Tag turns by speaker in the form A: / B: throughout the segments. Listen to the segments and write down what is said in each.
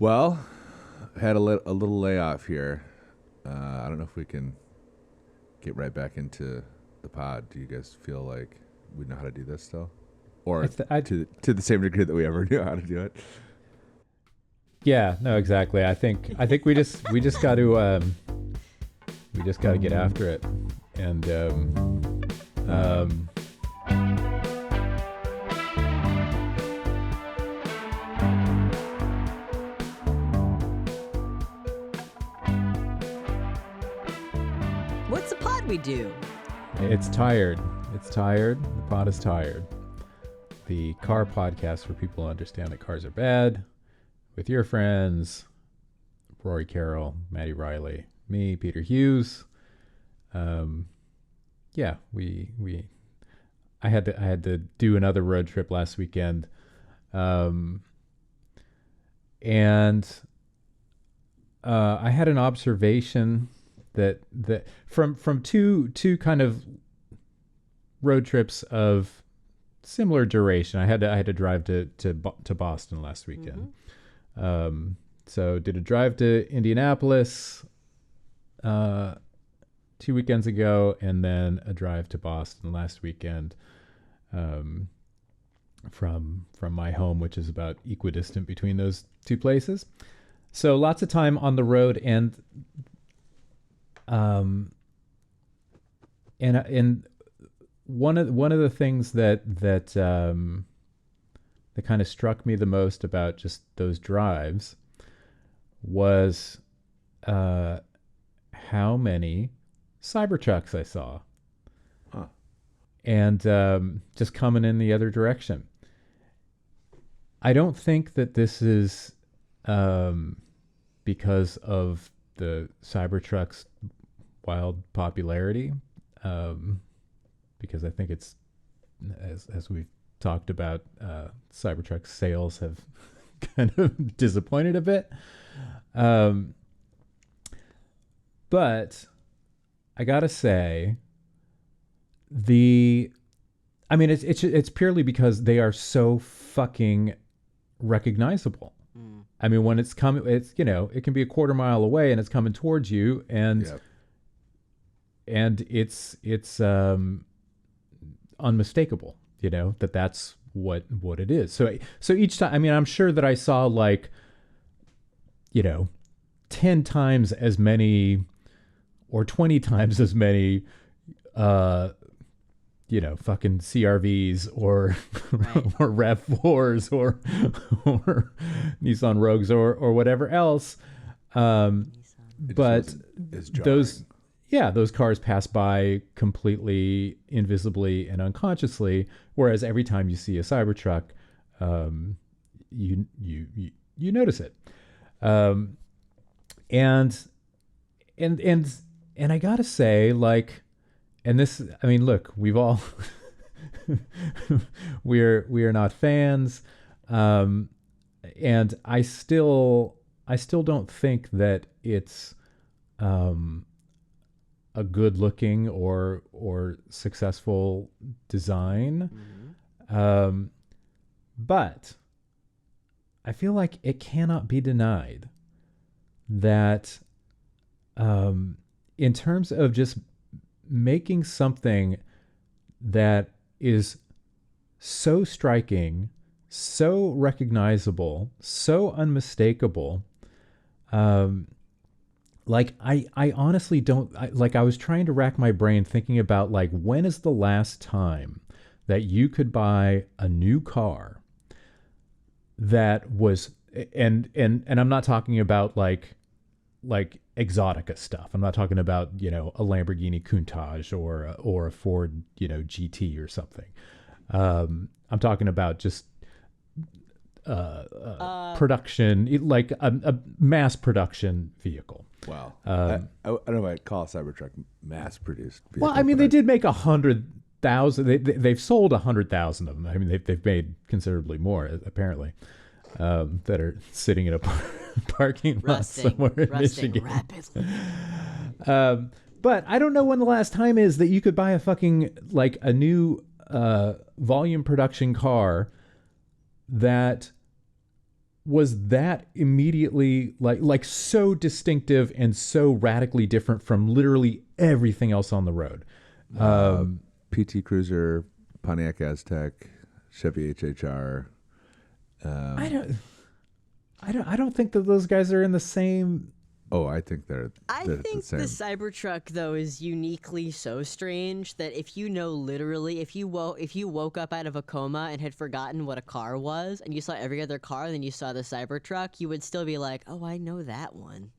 A: Well, had a little layoff here. I don't know if we can get right back into the pod. Do you guys feel like we know how to do this still, or to the same degree that we ever knew how to do it?
B: Yeah, no, exactly. I think we just got to get after it, and
C: What's the pod we do?
B: It's tired. It's tired. The pod is tired. The car podcast for people who understand that cars are bad. With your friends, Rory Carroll, Maddie Riley, me, Peter Hughes. Yeah, I had to do another road trip last weekend, and I had an observation that from two kind of road trips of similar duration. I had to drive to Boston last weekend. Mm-hmm. So did a drive to Indianapolis 2 weekends ago, and then a drive to Boston last weekend from my home, which is about equidistant between those two places. So lots of time on the road, and one of the things that kind of struck me the most about just those drives was how many Cybertrucks I saw. Huh. And just coming in the other direction. I don't think that this is because of the Cybertruck's wild popularity, because I think it's, as we've talked about, Cybertruck sales have kind of disappointed a bit. But I gotta say, it's purely because they are so fucking recognizable. I mean, when it's coming, it can be a quarter mile away and it's coming towards you, and yep. And it's unmistakable, that's what it is. So each time, I mean, I'm sure that I saw 10 times as many or 20 times as many fucking CRVs or right. or RAV4s or Nissan Rogues or whatever else. But those cars pass by completely invisibly and unconsciously, whereas every time you see a Cybertruck, you notice it. And I gotta say, and this, I mean, look, we've all we are not fans, and I still don't think that it's a good looking or successful design. Mm-hmm. But I feel like it cannot be denied that in terms of just making something that is so striking, so recognizable, so unmistakable, I honestly don't, I was trying to rack my brain thinking about when is the last time that you could buy a new car that was, and I'm not talking about like exotica stuff. I'm not talking about, a Lamborghini Countach or a Ford, GT or something. I'm talking about just production, like a mass production vehicle.
A: Wow. I don't know if I'd call a Cybertruck mass produced vehicle.
B: Well, I mean, they did make 100,000. They've sold 100,000 of them. I mean, they've made considerably more, apparently, that are sitting in a parking lot somewhere in Michigan.
C: Rapidly.
B: But I don't know when the last time is that you could buy a fucking, a new volume production car that was that immediately like so distinctive and so radically different from literally everything else on the road.
A: PT Cruiser, Pontiac Aztek, Chevy HHR.
B: I don't think that those guys are in the same.
A: Oh, I think they're
C: think
A: the same.
C: the Cybertruck though is uniquely so strange that if you know literally if you woke up out of a coma and had forgotten what a car was and you saw every other car, then you saw the Cybertruck, you would still be like, oh, I know that one.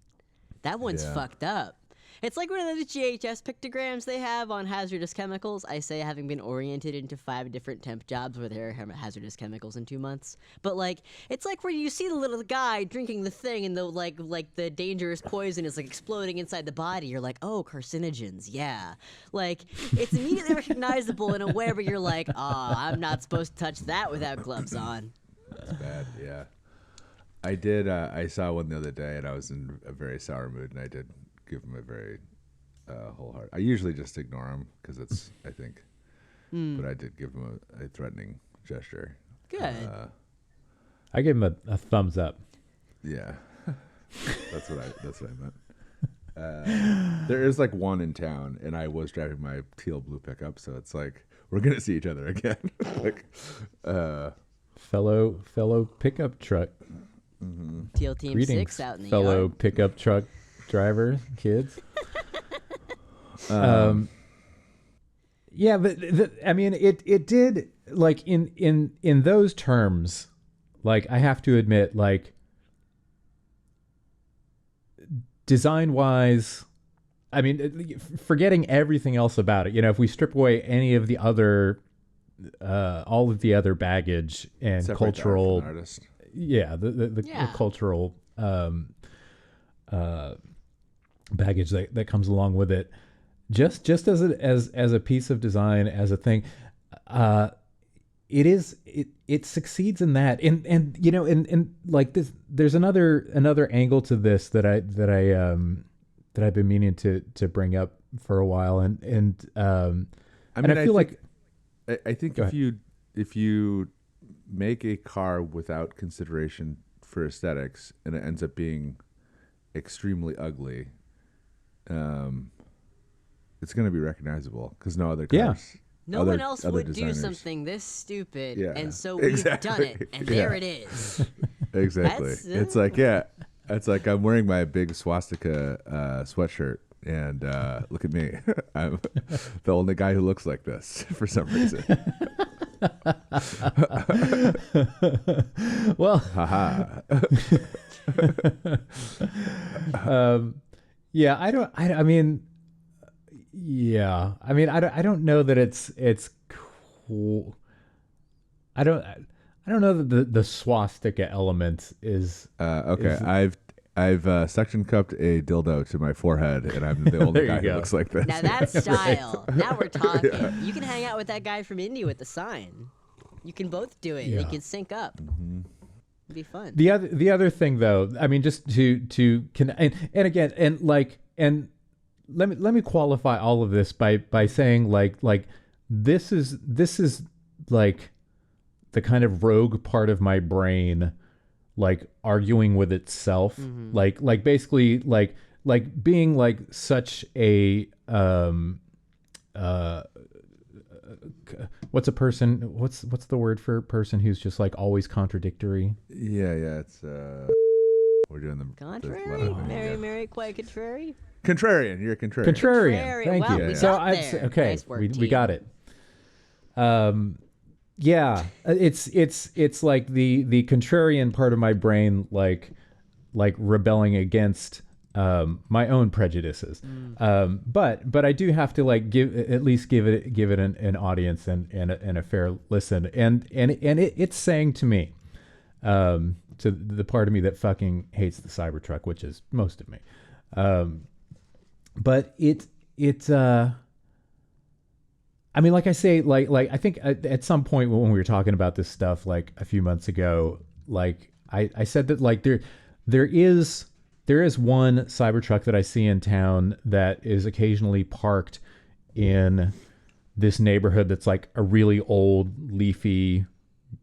C: That one's fucked up. It's like one of those GHS pictograms they have on hazardous chemicals. I say having been oriented into 5 different temp jobs where there are hazardous chemicals in 2 months. But like, it's like where you see the little guy drinking the thing and the like the dangerous poison is like exploding inside the body. You're like, oh, carcinogens, yeah. Like, it's immediately recognizable in a way where you're like, I'm not supposed to touch that without gloves on.
A: That's bad, yeah. I did, I saw one the other day and I was in a very sour mood and I did give him a very wholehearted. I usually just ignore him because it's, I think, but I did give him a threatening gesture.
C: Good.
B: I gave him a thumbs up.
A: Yeah, that's what I meant. There is like one in town, and I was driving my teal blue pickup, so it's like we're gonna see each other again. Like,
B: fellow pickup truck.
A: Mm-hmm.
C: Teal Team
B: Greetings,
C: 6 out in the
B: fellow
C: yard.
B: pickup truck driver kids. Yeah, but I mean, it did like in those terms. Like, I have to admit, like, design wise, I mean, forgetting everything else about it. You know, if we strip away any of the other, all of the other baggage and
A: Separate
B: cultural,
A: the artist.
B: yeah, the cultural baggage that comes along with it, just as a piece of design, as a thing, it succeeds in that, and you know, and like this, there's another angle to this that I've been meaning to bring up for a while, and I think
A: if you make a car without consideration for aesthetics and it ends up being extremely ugly, it's going to be recognizable because no other cars.
C: No one else would do something this stupid, and so we've done it, and there it is.
A: Exactly. It's like, it's like I'm wearing my big swastika sweatshirt, and look at me. I'm the only guy who looks like this for some reason.
B: Well,
A: haha.
B: Yeah, I mean, I don't know that it's cool. I don't know that the swastika element is
A: okay. I've suction cupped a dildo to my forehead, and I'm the only guy who looks like this.
C: Now that's style. Now we're talking. Yeah. You can hang out with that guy from Indy with the sign. You can both do it. Yeah. You can sync up.
A: Mm-hmm.
C: It'd be fun.
B: The other thing, though, I mean, just and let me qualify all of this by saying like this is like the kind of rogue part of my brain, like arguing with itself, like basically like being like such a what's the word for a person who's just like always contradictory?
A: Yeah, it's we're doing the
C: contrary. Mary, quite contrary.
A: Contrarian, you're a contrarian.
B: Contrarian. Thank you.
C: Yeah.
B: So
C: okay, nice work,
B: we got it. Yeah, it's like the contrarian part of my brain, like rebelling against my own prejudices. But I do have to like give it an audience and a fair listen. And it's saying to me, to the part of me that fucking hates the Cybertruck, which is most of me. But I mean, like I say, like I think at some point when we were talking about this stuff, like a few months ago, like I said that like there is one Cybertruck that I see in town that is occasionally parked in this neighborhood that's like a really old, leafy,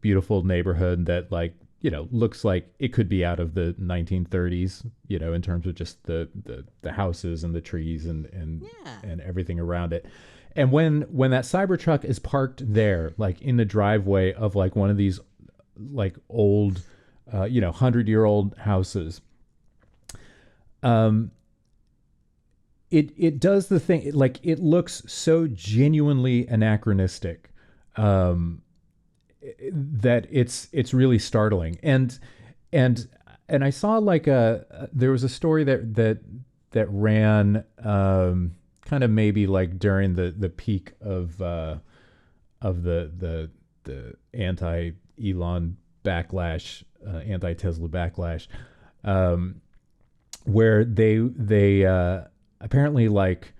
B: beautiful neighborhood that like looks like it could be out of the 1930s, in terms of just the houses and the trees and everything around it. And when that Cybertruck is parked there, like in the driveway of like one of these like old, 100-year-old houses, it does the thing, like it looks so genuinely anachronistic, that it's really startling. And I saw like there was a story that ran, kind of maybe like during the peak of the anti-Elon backlash, anti-Tesla backlash, where they apparently like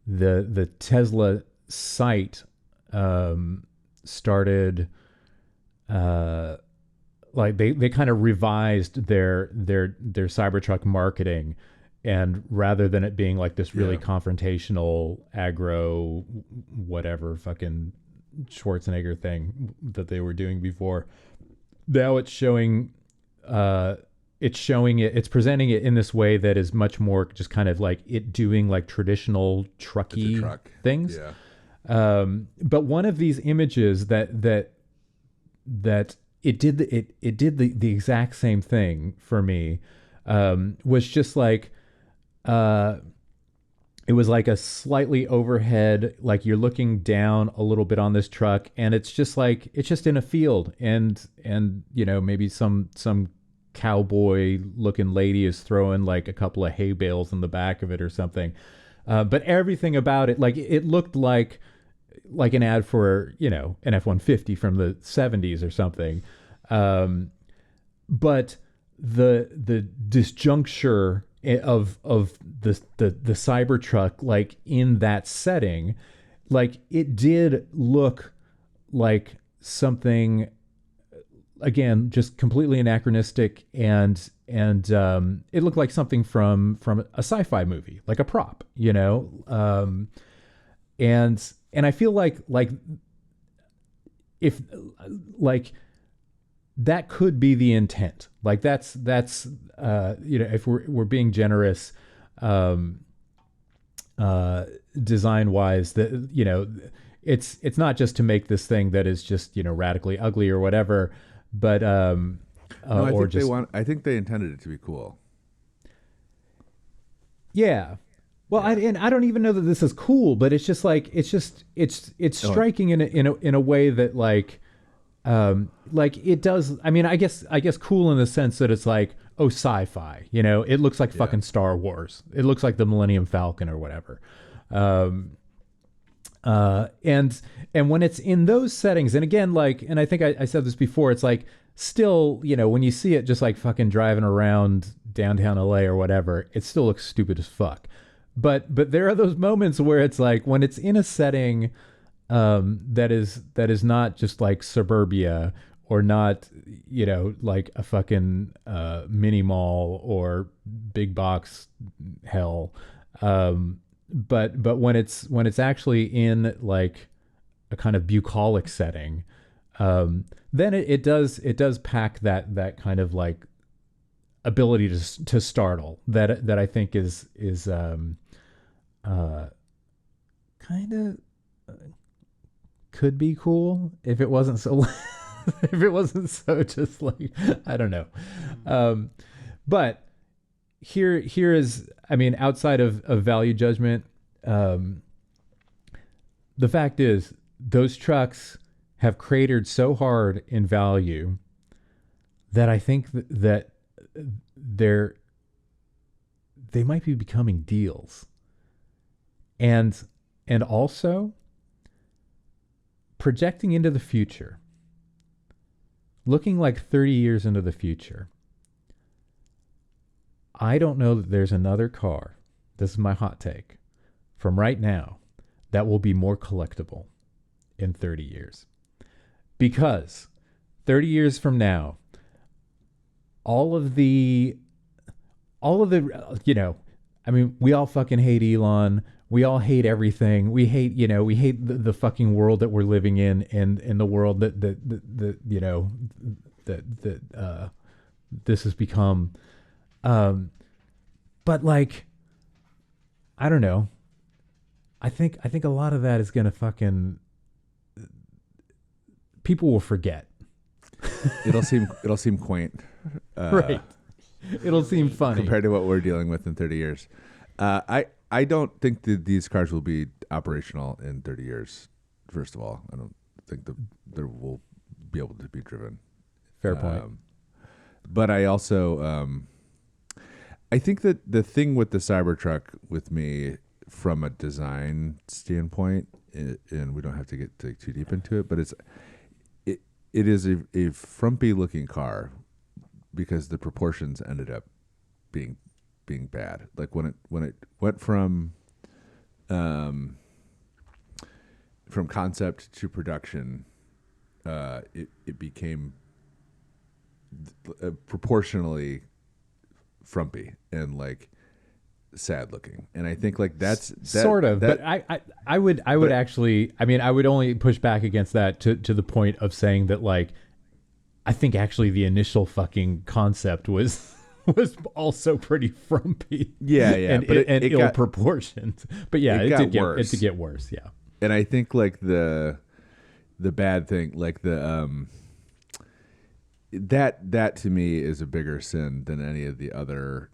B: the Tesla site started, like they kind of revised their Cybertruck marketing, and rather than it being like this really confrontational aggro whatever fucking Schwarzenegger thing that they were doing before, now it's presenting it in this way that is much more just kind of like it doing like traditional trucky things. But one of these images that it did the exact same thing for me, was just like, it was like a slightly overhead, like you're looking down a little bit on this truck, and it's just in a field, and maybe some cowboy looking lady is throwing like a couple of hay bales in the back of it or something. But everything about it, like it looked like an ad for, an F-150 from the 70s or something. But the disjuncture of the Cybertruck, like in that setting, like it did look like something, again, just completely anachronistic, and it looked like something from a sci-fi movie, like a prop, and I feel like if like that could be the intent, like that's if we're being generous, design wise, that it's not just to make this thing that is just radically ugly or whatever, but
A: no, I think they intended it to be cool.
B: Yeah. Well, I don't even know that this is cool, but it's just like it's striking in a way that like it does. I mean, I guess cool in the sense that it's like, oh, sci-fi. It looks like fucking Star Wars. It looks like the Millennium Falcon or whatever. And when it's in those settings, and again, like, and I think I said this before, it's like still, when you see it just like fucking driving around downtown LA or whatever, it still looks stupid as fuck. But there are those moments where it's like when it's in a setting that is not just like suburbia, or not, like a fucking mini mall or big box hell. But when it's actually in like a kind of bucolic setting, then it does pack that kind of like ability to startle that I think is kind of could be cool if it wasn't so if it wasn't so just like, I don't know. But here is, I mean, outside of value judgment, the fact is those trucks have cratered so hard in value that I think that they might be becoming deals. And also projecting into the future, looking like 30 years into the future, I don't know that there's another car, this is my hot take, from right now that will be more collectible in 30 years. Because 30 years from now, all of the, I mean, we all fucking hate Elon. We all hate everything. We hate the fucking world that we're living in, and the world that this has become. But like, I don't know. I think a lot of that is gonna fucking people will forget.
A: It'll seem quaint,
B: right? It'll seem funny
A: compared to what we're dealing with in 30 years. I don't think that these cars will be operational in 30 years. First of all, I don't think they will be able to be driven.
B: Fair point.
A: But I also I think that the thing with the Cybertruck with me from a design standpoint, and we don't have to get too deep into it, but it is a frumpy looking car because the proportions ended up being bad. Like when it went from concept to production, it became proportionally frumpy and like sad looking, and I think like that's
B: sort of. But I would actually. I mean, I would only push back against that to the point of saying that like I think actually the initial fucking concept was also pretty frumpy.
A: Yeah,
B: and
A: but
B: it ill proportioned. But yeah, it did get worse. Yeah,
A: and I think like the bad thing, like the that to me is a bigger sin than any of the other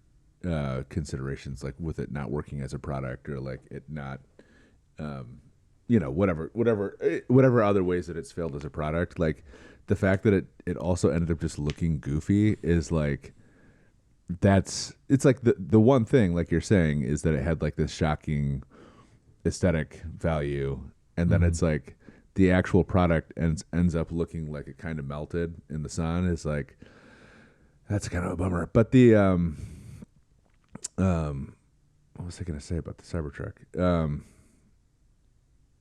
A: considerations, like with it not working as a product or like it not whatever other ways that it's failed as a product. Like the fact that it also ended up just looking goofy is like it's like the one thing, like you're saying, is that it had like this shocking aesthetic value, and then it's like the actual product ends up looking like it kind of melted in the sun. Is like that's kind of a bummer. But the what was I going to say about the Cybertruck?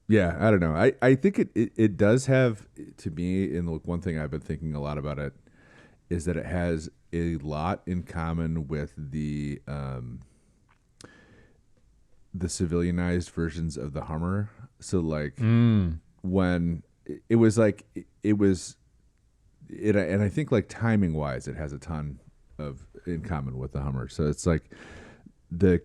A: Yeah, I don't know. I think it does have, to me, and one thing I've been thinking a lot about it is that it has a lot in common with the civilianized versions of the Hummer. So like when it was like it was it, and I think like timing wise, it has a ton of in common with the Hummer. So it's like the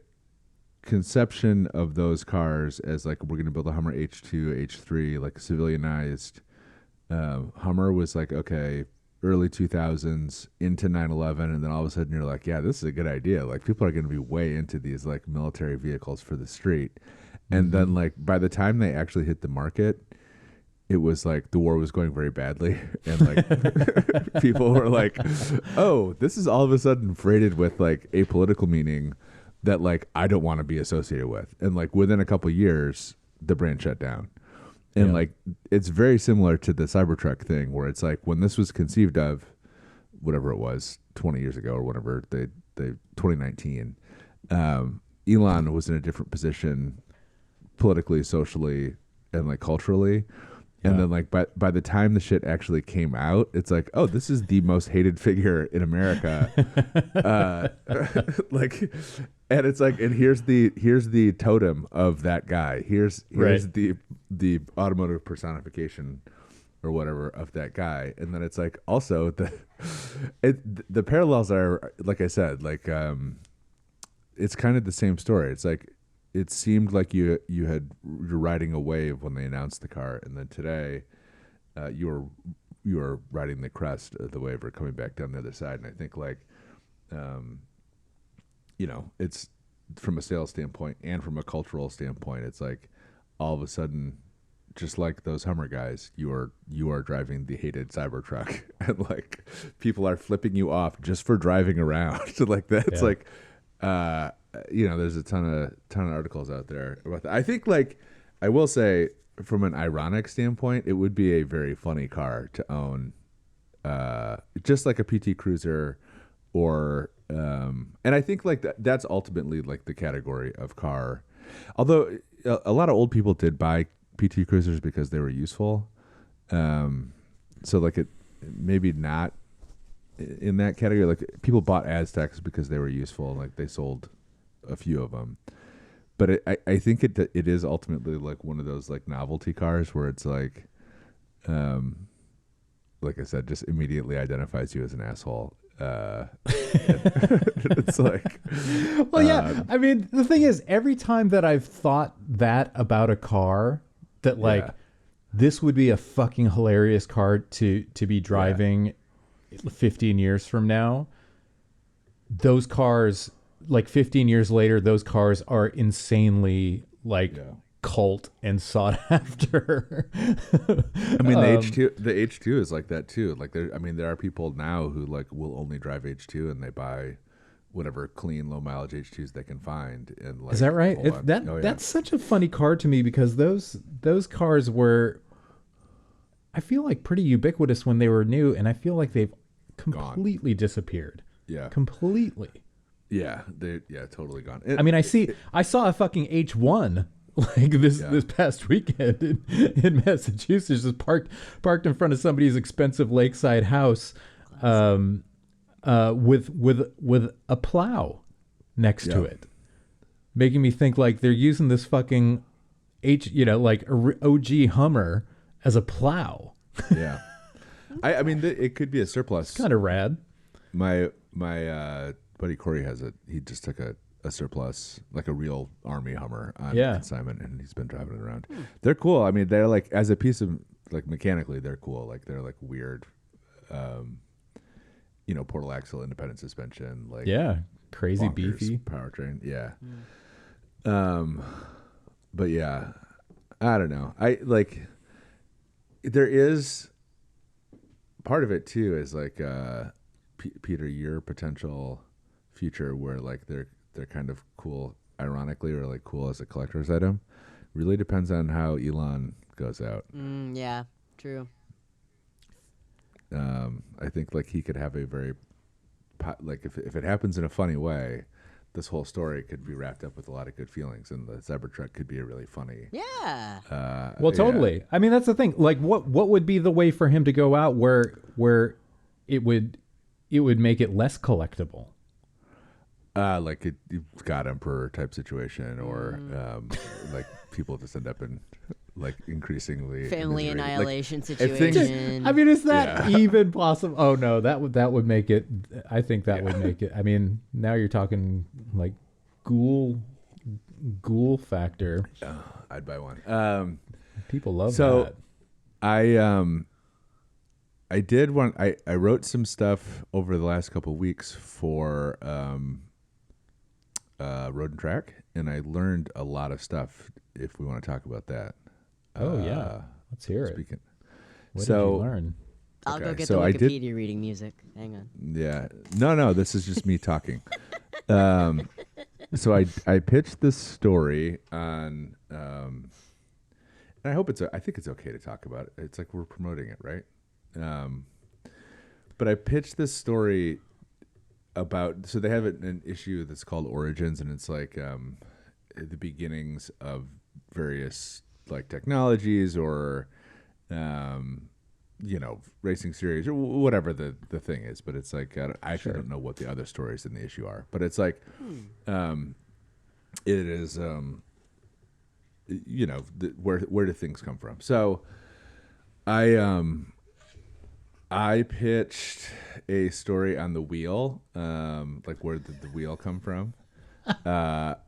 A: conception of those cars as like we're going to build a Hummer H2, H3, like a civilianized Hummer was like, okay, early 2000s into 9/11, and then all of a sudden you're like, yeah, this is a good idea. Like people are going to be way into these like military vehicles for the street. And then like by the time they actually hit the market, it was like the war was going very badly, and like people were like, oh, this is all of a sudden freighted with like a political meaning that like I don't want to be associated with. And like within a couple of years, the brand shut down. And like it's very similar to the Cybertruck thing, where it's like when this was conceived of, whatever it was, 20 years ago or whatever, they 2019, Elon was in a different position politically, socially, and like culturally. And then like by the time the shit actually came out, it's like, oh, this is the most hated figure in America. Like, and it's like, and here's the totem of that guy. Here's the automotive personification or whatever of that guy. And then it's like also the parallels are, like I said, like it's kind of the same story. It's like it seemed like you're riding a wave when they announced the car, and then today you are riding the crest of the wave or coming back down the other side. And I think like it's from a sales standpoint and from a cultural standpoint, it's like all of a sudden, just like those Hummer guys, you are driving the hated Cybertruck, and like people are flipping you off just for driving around. So like that's like there's a ton of articles out there about that. I think like I will say from an ironic standpoint, it would be a very funny car to own, just like a PT Cruiser or and I think like that's ultimately like the category of car. Although a lot of old people did buy PT Cruisers because they were useful. So like it maybe not in that category. Like people bought Aztecs because they were useful. Like they sold a few of them. But I think it is ultimately like one of those like novelty cars where it's like, like I said, just immediately identifies you as an asshole. It's like,
B: well, yeah. I mean, the thing is, every time that I've thought that about a car, that like this would be a fucking hilarious car to be driving 15 years from now. Those cars, like 15 years later, those cars are insanely like cult and sought after.
A: I mean, the H2 is like that too. Like there are people now who like will only drive H2 and they buy whatever clean low mileage H2s they can find. And like,
B: is that right? That's such a funny car to me because those cars were, I feel like, pretty ubiquitous when they were new, and I feel like they've completely disappeared. Yeah, completely.
A: Yeah, totally gone.
B: I mean, I saw a fucking H1 like this past weekend in Massachusetts, just parked in front of somebody's expensive lakeside house, with a plow next to it, making me think like they're using this fucking like a OG Hummer as a plow.
A: Yeah, I mean it could be a surplus.
B: Kind of rad.
A: My buddy Corey he just took a surplus, like a real Army Hummer on consignment, and he's been driving it around. They're cool. I mean, they're like, as a piece of, like, mechanically, they're cool. Like, they're like weird, portal axle independent suspension. Like,
B: crazy beefy
A: powertrain. Yeah. But yeah, I don't know. There is part of it too is like, Peter, your potential future where like they're kind of cool ironically, or like cool as a collector's item, really depends on how Elon goes out.
C: Yeah, true.
A: I think like he could have a very like if it happens in a funny way, this whole story could be wrapped up with a lot of good feelings, and the Cybertruck could be a really funny.
C: Yeah.
B: Well, totally. Yeah. I mean, that's the thing. Like, what would be the way for him to go out where it would make it less collectible?
A: Like a God Emperor type situation, or like people just end up in like increasingly
C: family annihilation
A: like,
C: situation.
B: I mean, is that even possible? Oh no, that would make it. I think that would make it. I mean, now you're talking like ghoul factor.
A: I'd buy one.
B: People love that.
A: I did one. I wrote some stuff over the last couple of weeks for Road and Track, and I learned a lot of stuff. If we want to talk about that.
B: Let's hear it. What did you learn?
C: I'll go get the Wikipedia reading music. Hang on.
A: Yeah. No. This is just me talking. So I pitched this story on, and I hope I think it's okay to talk about it. It's like we're promoting it, right? But I pitched this story about, so they have an issue that's called Origins, and it's like the beginnings of various like technologies or racing series or whatever the thing is. But it's like I actually don't know what the other stories in the issue are, but it's like it is where do things come from. So I pitched a story on the wheel, like where did the wheel come from,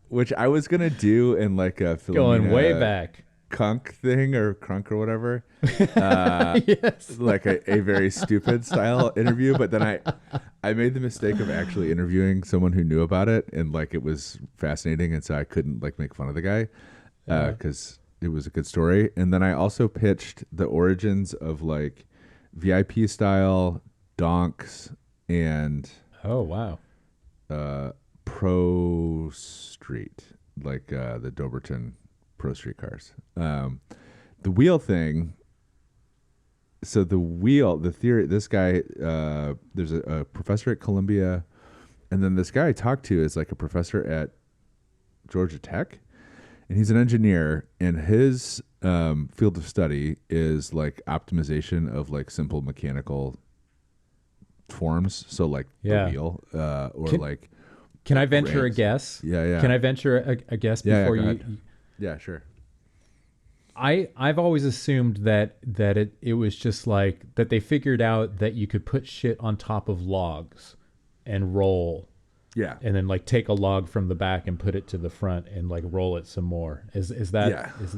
A: which I was gonna do in like a Philomena
B: going way back
A: Kunk thing or Crunk or whatever,
B: yes,
A: like a very stupid style interview. But then I made the mistake of actually interviewing someone who knew about it, and like it was fascinating, and so I couldn't like make fun of the guy because it was a good story. And then I also pitched the origins of like VIP style donks and Pro Street, like the Doberton Pro Street cars. The wheel thing. So the theory, this guy, there's a professor at Columbia, and then this guy I talked to is like a professor at Georgia Tech, and he's an engineer, and his field of study is like optimization of like simple mechanical forms. So like the wheel,
B: Can I venture a guess?
A: Yeah.
B: Can I venture a guess before you?
A: Yeah, sure.
B: I've always assumed that it was just like that they figured out that you could put shit on top of logs and roll.
A: Yeah.
B: And then like take a log from the back and put it to the front and like roll it some more. Is that
A: yeah.
B: is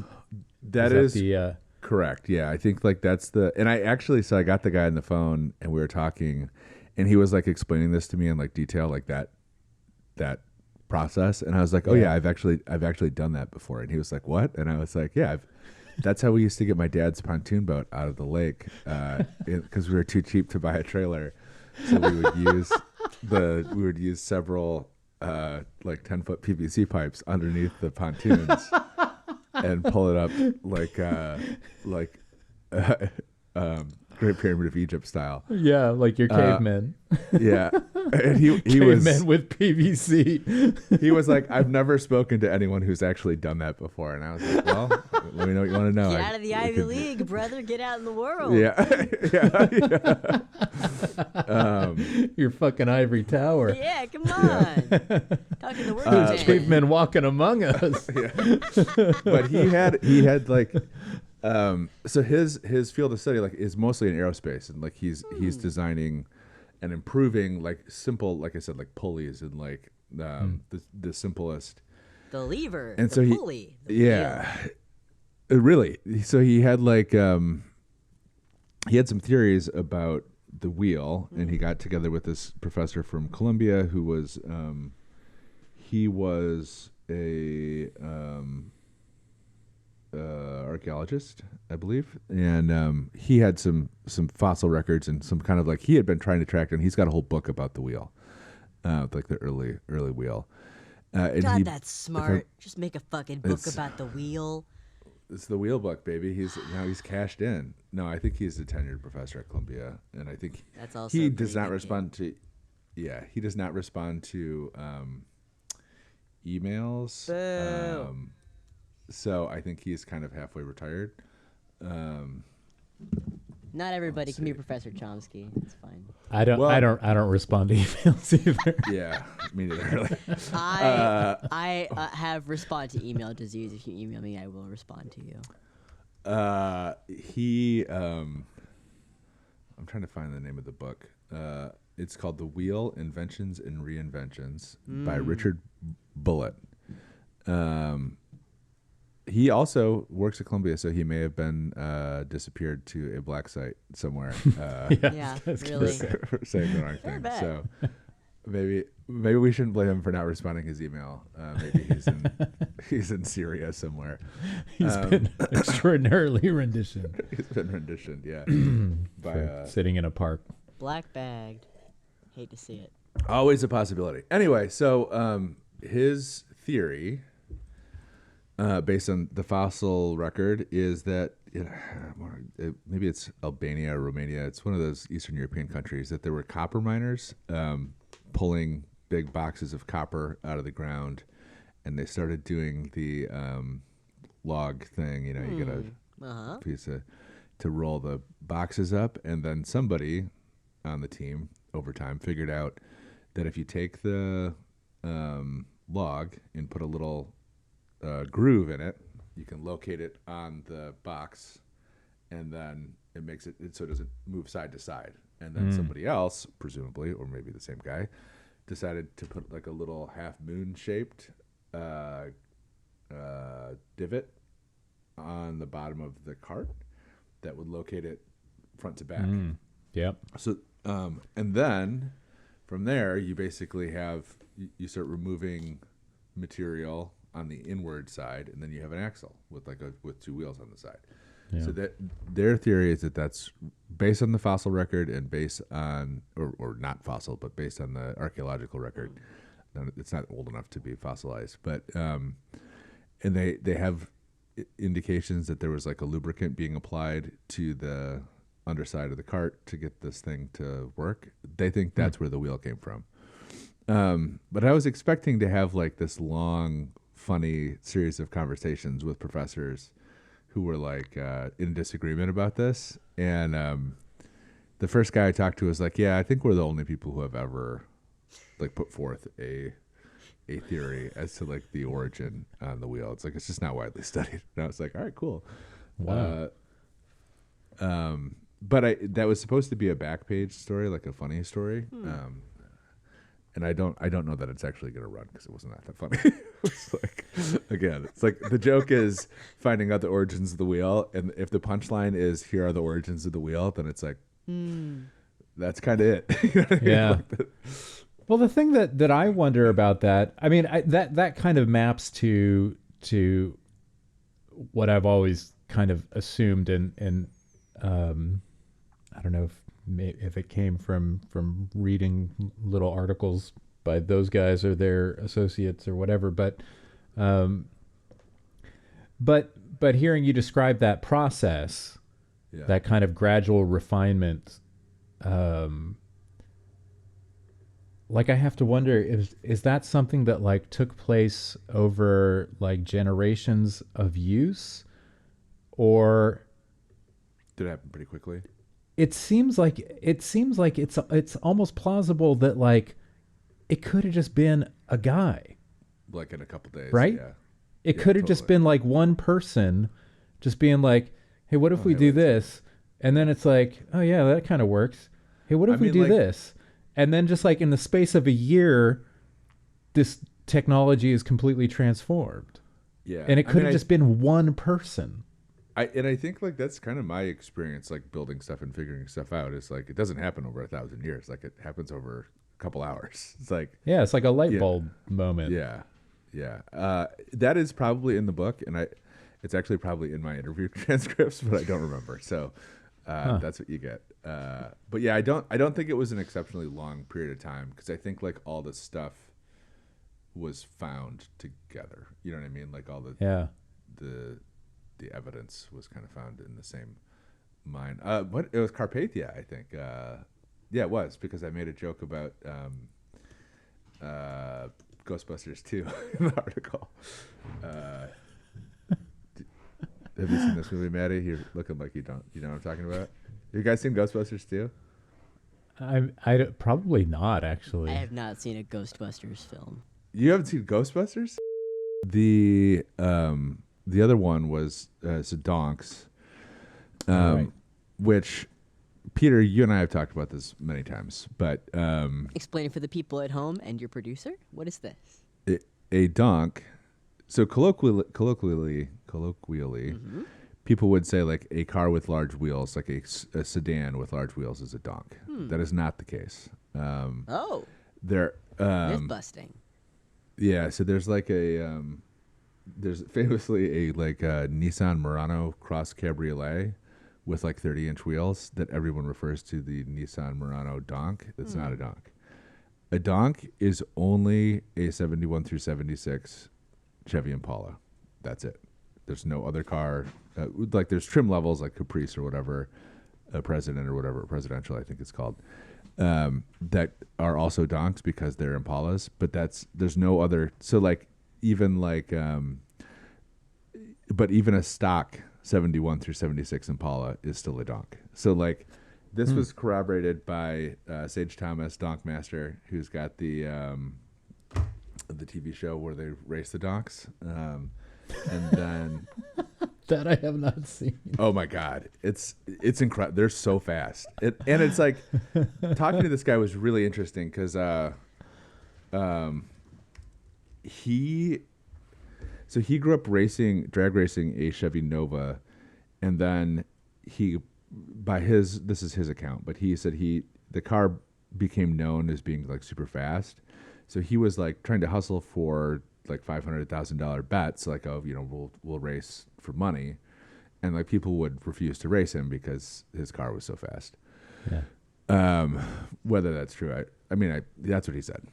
A: that
B: is
A: is
B: the
A: correct. Yeah. I think like that's and I got the guy on the phone and we were talking and he was like explaining this to me in like detail, like that process. And I was like, oh yeah, I've actually done that before. And he was like, what? And I was like, yeah, that's how we used to get my dad's pontoon boat out of the lake. Cause we were too cheap to buy a trailer. So we would use several like 10-foot PVC pipes underneath the pontoons and pull it up like Great Pyramid of Egypt style.
B: Yeah, like your cavemen.
A: Yeah. And he
B: cavemen with PVC.
A: He was like, I've never spoken to anyone who's actually done that before. And I was like, well, let me know what you want to know.
C: Get out of the Ivy League, brother. Get out in the world.
A: Yeah.
B: Your fucking ivory tower.
C: Yeah, come on. Talking the word.
B: Cavemen walking among us.
A: Yeah. But he had like so his field of study like is mostly in aerospace, and like he's designing and improving like simple, like I said, like pulleys and like the simplest,
C: the lever
A: and
C: the
A: so
C: pulley,
A: really. So he had like he had some theories about the wheel, and he got together with this professor from Columbia who was he was a archaeologist, I believe, and he had some fossil records and some kind of like he had been trying to track, and he's got a whole book about the wheel, like the early wheel.
C: God, that's smart. Just make a fucking book about the wheel.
A: It's the wheel book, baby. He's cashed in. No, I think he's a tenured professor at Columbia, and I think
C: that's also
A: he does not respond to. Yeah, he does not respond to emails. So I think he's kind of halfway retired.
C: Not everybody can be Professor Chomsky. It's fine.
B: I don't respond to emails either.
A: Yeah, me neither. Really.
C: I have respond to email disease. If you email me, I will respond to you.
A: I'm trying to find the name of the book. It's called The Wheel: Inventions and Reinventions by Richard Bullitt. He also works at Columbia, so he may have been disappeared to a black site somewhere.
C: Yeah, really.
A: For saying the wrong thing. So maybe we shouldn't blame him for not responding his email. Maybe he's in Syria somewhere.
B: He's been extraordinarily renditioned.
A: He's been renditioned, yeah. By
B: sitting in a park.
C: Black bagged. Hate to see it.
A: Always a possibility. Anyway, so his theory, based on the fossil record, is that maybe it's Albania or Romania. It's one of those Eastern European countries that there were copper miners pulling big boxes of copper out of the ground, and they started doing the log thing. You know, you get a piece to roll the boxes up, and then somebody on the team over time figured out that if you take the log and put a little groove in it, you can locate it on the box, and then it makes it so it doesn't move side to side. And then somebody else, presumably, or maybe the same guy, decided to put like a little half moon shaped divot on the bottom of the cart that would locate it front to back.
B: Yep.
A: So and then from there you basically you start removing material on the inward side, and then you have an axle with with two wheels on the side. Yeah. So that their theory is that that's based on the fossil record and based on, or not fossil, but based on the archaeological record. It's not old enough to be fossilized, but and they have indications that there was like a lubricant being applied to the underside of the cart to get this thing to work. They think that's where the wheel came from. But I was expecting to have like this long, funny series of conversations with professors who were like in disagreement about this. And the first guy I talked to was like, yeah, I think we're the only people who have ever like put forth a a theory as to like the origin on the wheel. It's like it's just not widely studied. And I was like, all right, cool.
B: Wow.
A: But that was supposed to be a back page story, like a funny story. And I don't know that it's actually going to run because it wasn't that funny. It's like, again, it's like the joke is finding out the origins of the wheel, and if the punchline is here are the origins of the wheel, then it's like that's kind of it. You know what I mean?
B: Yeah.
A: Like
B: well, the thing that I wonder about that, I mean, that kind of maps to what I've always kind of assumed, and I don't know if it came from reading little articles by those guys or their associates or whatever, but hearing you describe that process, that kind of gradual refinement, like I have to wonder, is that something that like took place over like generations of use, or
A: did it happen pretty quickly?
B: It seems like it's almost plausible that like it could have just been a guy,
A: like in a couple days,
B: right?
A: Yeah.
B: It could have just been like one person just being like, hey, what if we do this? And then it's like, oh yeah, that kind of works. Hey, what if we do this? And then just like in the space of a year, this technology is completely transformed.
A: Yeah.
B: And it could have just been one person.
A: I think like that's kind of my experience, like building stuff and figuring stuff out. Is like it doesn't happen over 1,000 years. Like it happens over a couple hours. It's like
B: it's like a light bulb moment.
A: Yeah. That is probably in the book, and it's actually probably in my interview transcripts, but I don't remember. So that's what you get. But yeah, I don't think it was an exceptionally long period of time because I think like all the stuff was found together. You know what I mean? Like all the evidence was kind of found in the same mine. What it was Carpathia, I think. Yeah, it was because I made a joke about Ghostbusters 2 in the article. Have you seen this movie, Maddie? You're looking like you don't. You know what I'm talking about? Have you guys seen Ghostbusters 2?
B: I probably not actually.
C: I have not seen a Ghostbusters film.
A: You haven't seen Ghostbusters? The other one was Donked,
B: Right.
A: which, Peter, you and I have talked about this many times, but
C: Explain it for the people at home and your producer. What is this?
A: A donk. So colloquially, people would say like a car with large wheels, like a sedan with large wheels, is a donk. That is not the case. Myth
C: busting.
A: Yeah, so there's like there's famously a Nissan Murano Cross Cabriolet with like 30-inch wheels that everyone refers to the Nissan Murano donk. It's not a donk. A donk is only a 71 through 76 Chevy Impala. That's it. There's no other car. Like there's trim levels like Caprice or whatever, a President or whatever, Presidential I think it's called, that are also donks because they're Impalas. But there's no other. So like even like, but even a stock 71 through 76 Impala is still a donk. So like this was corroborated by Sage Thomas, Donk Master, who's got the TV show where they race the donks. And then
B: that I have not seen.
A: Oh my God, it's incredible. They're so fast. And it's like talking to this guy was really interesting because he grew up drag racing a Chevy Nova, and then this is his account, but he said the car became known as being like super fast, so he was like trying to hustle for like $500,000 bets, like we'll race for money, and like people would refuse to race him because his car was so fast.
B: Yeah.
A: Whether that's true, I mean that's what he said.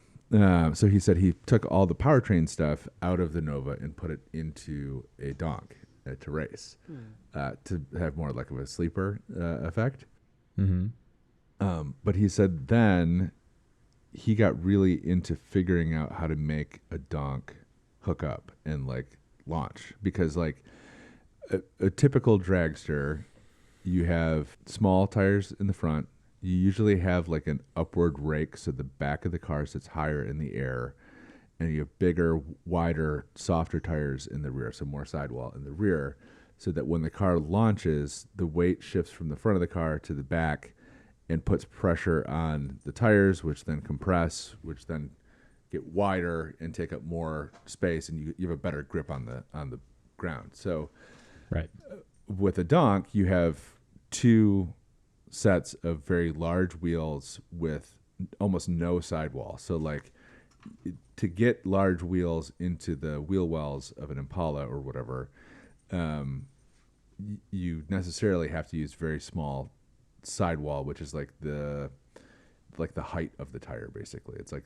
A: So he said he took all the powertrain stuff out of the Nova and put it into a donk to race, to have more like of a sleeper effect.
B: Mm-hmm.
A: But he said then he got really into figuring out how to make a donk hook up and like launch, because like a typical dragster, you have small tires in the front. You usually have like an upward rake, so the back of the car sits higher in the air, and you have bigger, wider, softer tires in the rear, so more sidewall in the rear, so that when the car launches, the weight shifts from the front of the car to the back and puts pressure on the tires, which then compress, which then get wider and take up more space, and you have a better grip on the ground. So
B: right.
A: With a donk, you have two sets of very large wheels with almost no sidewall. So like to get large wheels into the wheel wells of an Impala or whatever, you necessarily have to use very small sidewall, which is like the height of the tire. Basically, it's like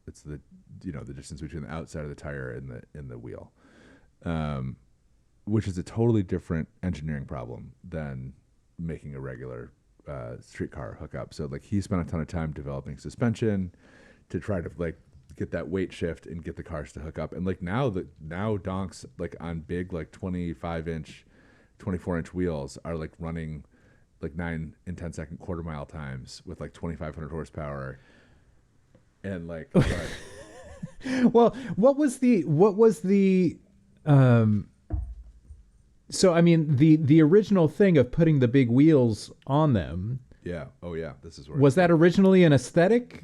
A: it's the the distance between the outside of the tire and the wheel, which is a totally different engineering problem than making a regular streetcar hookup. So like he spent a ton of time developing suspension to try to like get that weight shift and get the cars to hook up. And like now donks like on big like 25-inch, 24-inch wheels are like running like 9 and 10-second quarter mile times with like 2,500 horsepower. And like,
B: well, what was the so I mean the original thing of putting the big wheels on them.
A: Yeah. Oh yeah. This is where
B: was that originally an aesthetic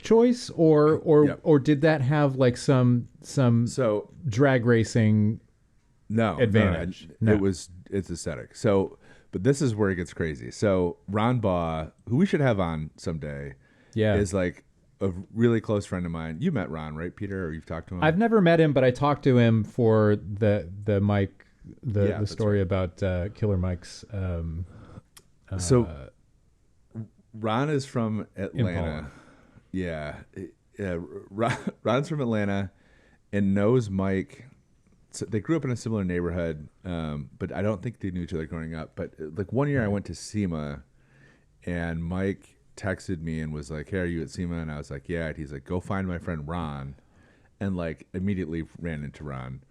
B: choice or did that have like some drag racing advantage?
A: No. It's aesthetic. So, but this is where it gets crazy. So Ron Baugh, who we should have on someday, is like a really close friend of mine. You met Ron, right, Peter? Or you've talked to him?
B: I've never met him, but I talked to him for the Mike, the story about Killer Mike's.
A: So Ron is from Atlanta.
B: Impala.
A: Yeah. Ron's from Atlanta and knows Mike. So they grew up in a similar neighborhood, but I don't think they knew each other growing up. But like one year I went to SEMA and Mike texted me and was like, "Hey, are you at SEMA?" And I was like, "Yeah." And he's like, "Go find my friend Ron," and like immediately ran into Ron.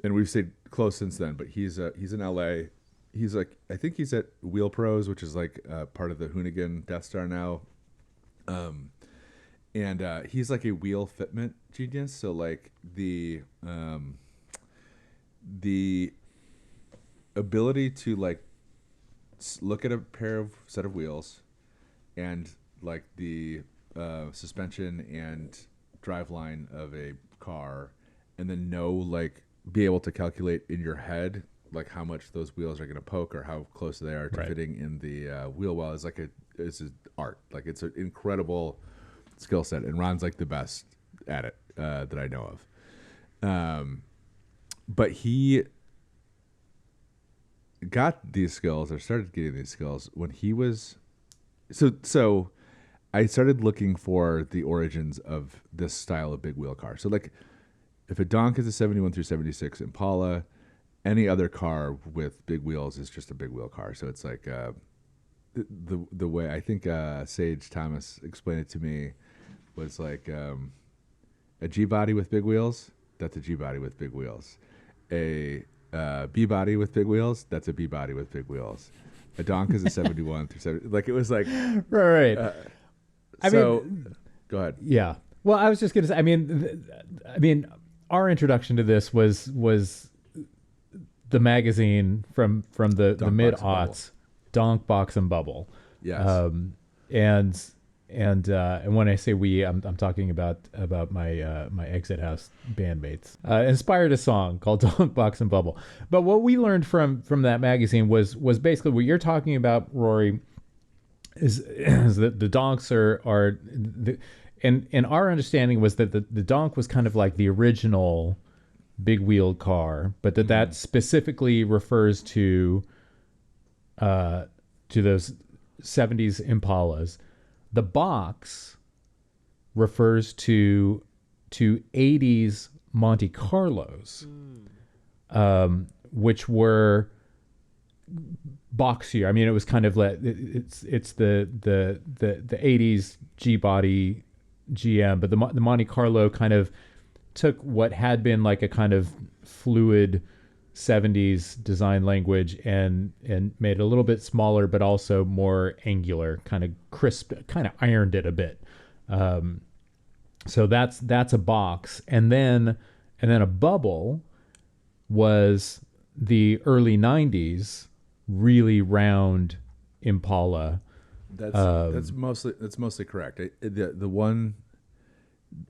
A: And we've stayed close since then. But he's in LA. He's like, I think he's at Wheel Pros, which is like part of the Hoonigan Death Star now. And he's like a wheel fitment genius. So like the ability to like look at a set of wheels and like the suspension and driveline of a car, and then be able to calculate in your head like how much those wheels are going to poke or how close they are to fitting in the wheel well is like it's an art. Like it's an incredible skill set, and Ron's like the best at it that I know of. But he got these skills or started getting these skills when he was so I started looking for the origins of this style of big wheel car. So like if a donk is a 71 through 76 Impala, any other car with big wheels is just a big wheel car. So it's like the way I think Sage Thomas explained it to me was like a G body with big wheels, that's a G body with big wheels. A B body with big wheels, that's a B body with big wheels. A donk is a 71 through 70. Like it was like
B: right. I
A: mean, go ahead.
B: Yeah. Well, I was just gonna say. I mean, our introduction to this was the magazine from the mid aughts, Donk, Box and Bubble.
A: Yes.
B: And when I say we, I'm talking about my my Exit House bandmates. Inspired a song called Donk, Box and Bubble. But what we learned from that magazine was basically what you're talking about, Rory, is that the donks are and our understanding was that the donk was kind of like the original big wheeled car, but that specifically refers to those 70s Impalas. The box refers to 80s Monte Carlos, which were boxier. I mean, it was kind of like it's the 80s G body GM, but the Monte Carlo kind of took what had been like a kind of fluid 70s design language and made it a little bit smaller, but also more angular, kind of crisp, kind of ironed it a bit. So that's a box, and then a bubble was the early '90s, really round Impala.
A: That's mostly correct. The one,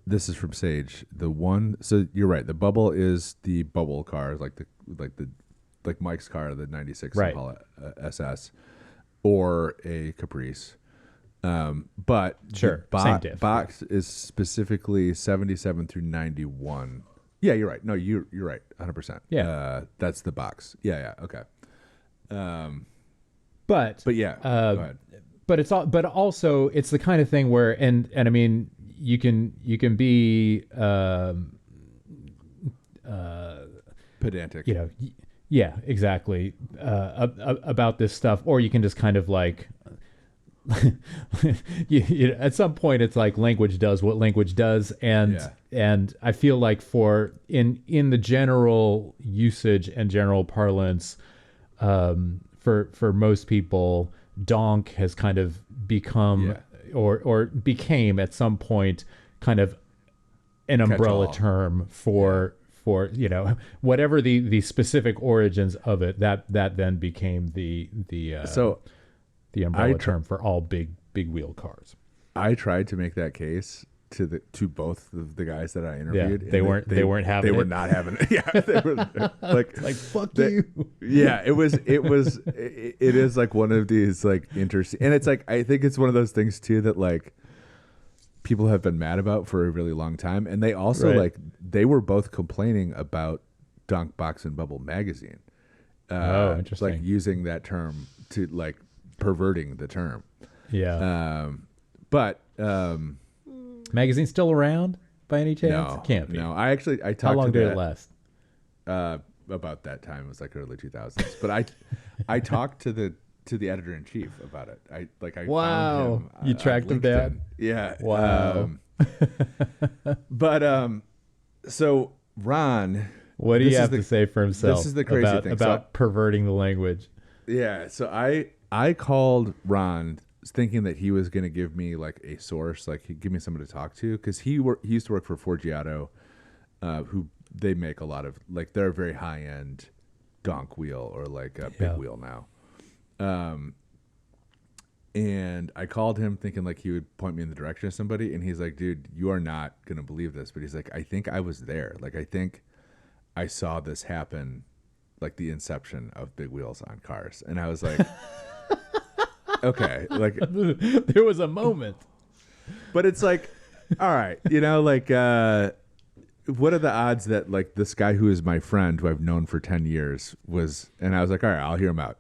A: this is from Sage. The one, so you're right. The bubble is the bubble cars, like Mike's car, the '96
B: Right.
A: Impala SS, or a Caprice. But
B: Sure,
A: the
B: same diff.
A: box is specifically 77 through 91. Yeah, you're right. No, you're right. 100%.
B: Yeah.
A: That's the box. Yeah. Okay.
B: But
A: yeah, go ahead.
B: But also it's the kind of thing where and I mean you can be
A: Pedantic.
B: Yeah, exactly, about this stuff, or you can just kind of like at some point it's like language does what language does, and I feel like in the general usage and general parlance, for most people, donk has kind of become or became at some point kind of an umbrella term for whatever the specific origins of it, that then became the umbrella term for all big wheel cars.
A: I tried to make that case to both of the guys that I interviewed.
B: Yeah, they weren't having it.
A: They were not having it. Yeah, they were like
B: fuck you.
A: Yeah, it is like one of these like interesting, and it's like I think it's one of those things too that like people have been mad about for a really long time, and they also like they were both complaining about Donk Box and Bubble magazine.
B: Interesting.
A: Like using that term to like perverting the term.
B: Yeah.
A: But
B: magazine still around by any chance?
A: No,
B: it can't be.
A: No, I talked.
B: How long
A: to
B: did
A: that,
B: it last?
A: About that time. It was like early 2000s. But I talked to the editor in chief about it. I
B: wow.
A: found him.
B: You tracked him down?
A: Yeah.
B: Wow.
A: But so Ron,
B: what do you have to say for himself?
A: This is the crazy thing
B: about perverting the language.
A: Yeah. So I called Ron thinking that he was going to give me like a source, like he'd give me someone to talk to, because he used to work for Forgiato, who they make a lot of like they're a very high end donk wheel or like a big wheel now. And I called him thinking like he would point me in the direction of somebody, and he's like, dude, you are not going to believe this, but he's like, I think I was there. Like, I think I saw this happen, like the inception of big wheels on cars. And I was like, okay, like
B: there was a moment,
A: but it's like, all right, like, what are the odds that like this guy who is my friend, who I've known for 10 years and I was like, all right, I'll hear him out.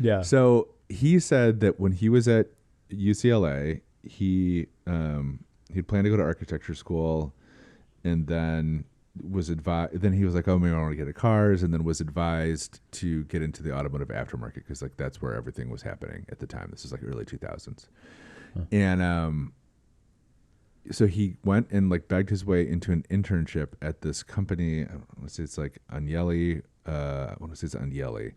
B: Yeah.
A: So he said that when he was at UCLA, he'd planned to go to architecture school, and then was advised. Then he was like, "Oh, maybe I want to get into cars," and then was advised to get into the automotive aftermarket because like that's where everything was happening at the time. This is like early 2000s, and so he went and like begged his way into an internship at this company. I want to say it's like Agnelli. I want to say it's Agnelli.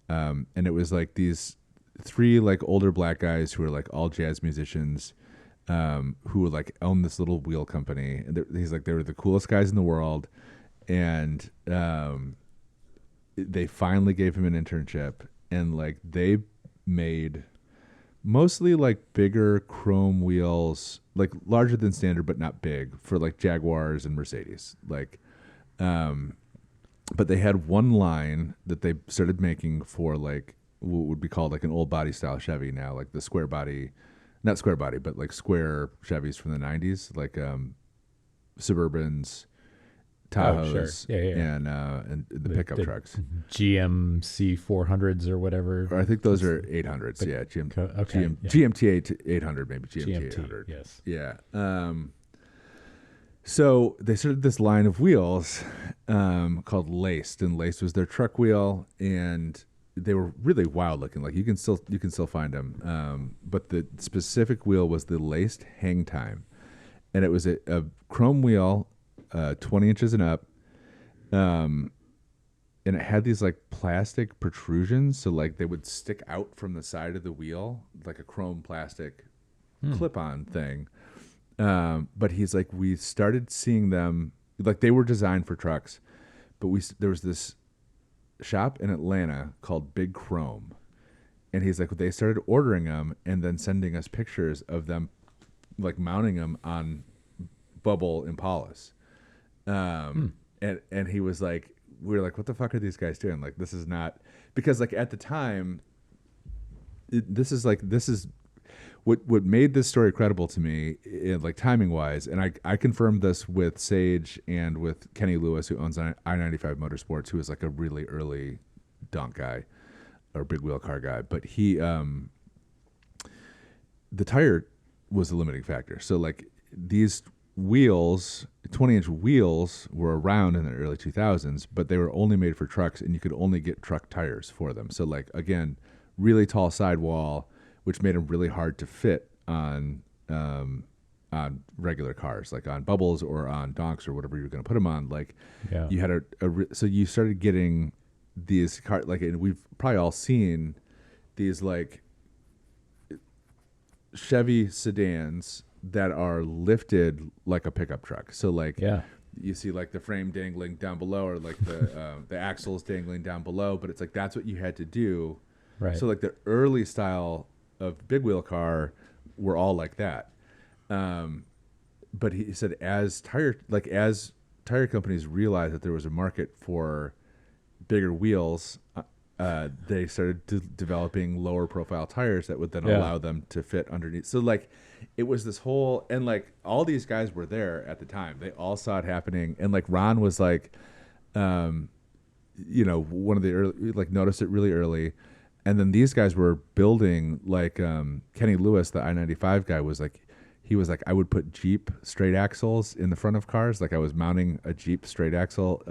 A: And it was like these 3 like older black guys who were like all jazz musicians, who like owned this little wheel company. And he's like, they were the coolest guys in the world. And they finally gave him an internship, and like they made mostly like bigger chrome wheels, like larger than standard, but not big, for like Jaguars and Mercedes. Like, but they had one line that they started making for like what would be called like an old body style Chevy now, like the square body, not square body, but like square Chevys from the 90s, like Suburbans, Tahoes, and the pickup trucks.
B: GMC 400s or whatever.
A: Or I think those are 800s. Yeah, GMT 800, maybe GMT 800.
B: Yes.
A: Yeah. So they started this line of wheels called Laced, and Laced was their truck wheel, and they were really wild looking. Like you can still find them. But the specific wheel was the Laced Hang Time, and it was a chrome wheel, 20 inches and up, and it had these like plastic protrusions, so like they would stick out from the side of the wheel, like a chrome plastic clip-on thing. But he's like, we started seeing them, like they were designed for trucks, but there was this shop in Atlanta called Big Chrome, and he's like, they started ordering them and then sending us pictures of them, like mounting them on bubble Impalas. And he was like, we were like, what the fuck are these guys doing? Like, this is not, because like at the time, this is what made this story credible to me, like timing wise. And I confirmed this with Sage and with Kenny Lewis, who owns I-95 Motorsports, who is like a really early donk guy or big wheel car guy. But he, the tire was the limiting factor. So like these wheels, 20-inch wheels, were around in the early 2000s, but they were only made for trucks, and you could only get truck tires for them. So like, again, really tall sidewall, which made them really hard to fit on regular cars, like on bubbles or on donks or whatever you're going to put them on. Like, you had so you started getting these cars, like, and we've probably all seen these like Chevy sedans that are lifted like a pickup truck. So like, you see like the frame dangling down below, or like the axles dangling down below, but it's like, that's what you had to do.
B: Right.
A: So like the early style of big wheel car were all like that. But he said as tire companies realized that there was a market for bigger wheels, they started developing lower profile tires that would then allow them to fit underneath. So like, it was this whole, and like all these guys were there at the time. They all saw it happening. And like Ron was like, one of the early, like noticed it really early. And then these guys were building, like Kenny Lewis, the I-95 guy, was like, I would put Jeep straight axles in the front of cars. Like I was mounting a Jeep straight axle,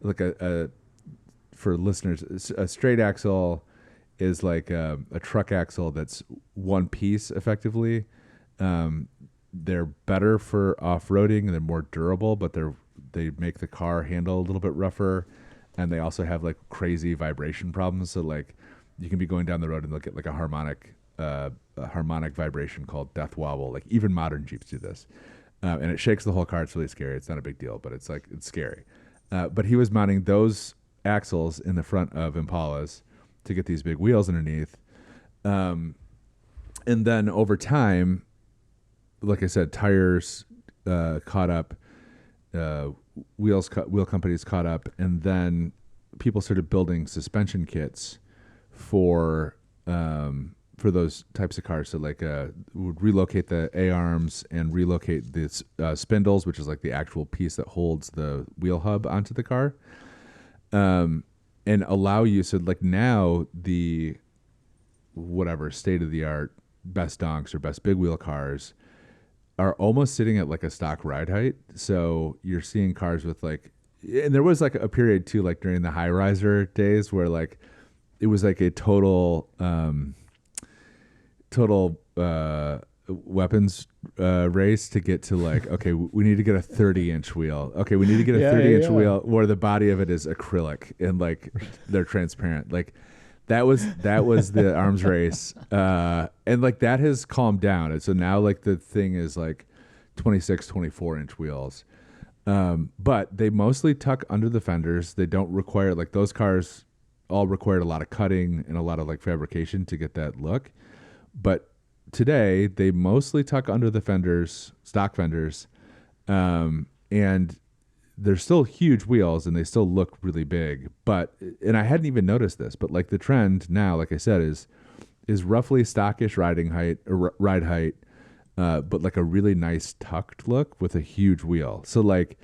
A: like for listeners, a straight axle is like a truck axle that's one piece effectively. They're better for off-roading, and they're more durable, but they make the car handle a little bit rougher. And they also have like crazy vibration problems. So like you can be going down the road and look at like a harmonic vibration called death wobble. Like even modern Jeeps do this. And it shakes the whole car. It's really scary. It's not a big deal, but it's scary. But he was mounting those axles in the front of Impalas to get these big wheels underneath. And then over time, like I said, tires caught up, wheel companies caught up, and then people started building suspension kits for those types of cars. So like would relocate the A-arms and relocate the spindles, which is like the actual piece that holds the wheel hub onto the car, and allow you. So like now the whatever state of the art best donks or best big wheel cars are almost sitting at like a stock ride height. So you're seeing cars with like, and there was like a period too, like during the high riser days where like it was like a total weapons race to get to like, okay, we need to get a 30-inch wheel. Okay, we need to get a 30-inch wheel where the body of it is acrylic and like they're transparent. Like that was the arms race, and like that has calmed down. And so now like the thing is like 26, 24-inch wheels, but they mostly tuck under the fenders. They don't require, like those cars all required a lot of cutting and a lot of like fabrication to get that look. But today they mostly tuck under the fenders, stock fenders, and they're still huge wheels and they still look really big. But, and I hadn't even noticed this, but like the trend now, like I said, is roughly stockish ride height, but like a really nice tucked look with a huge wheel. So like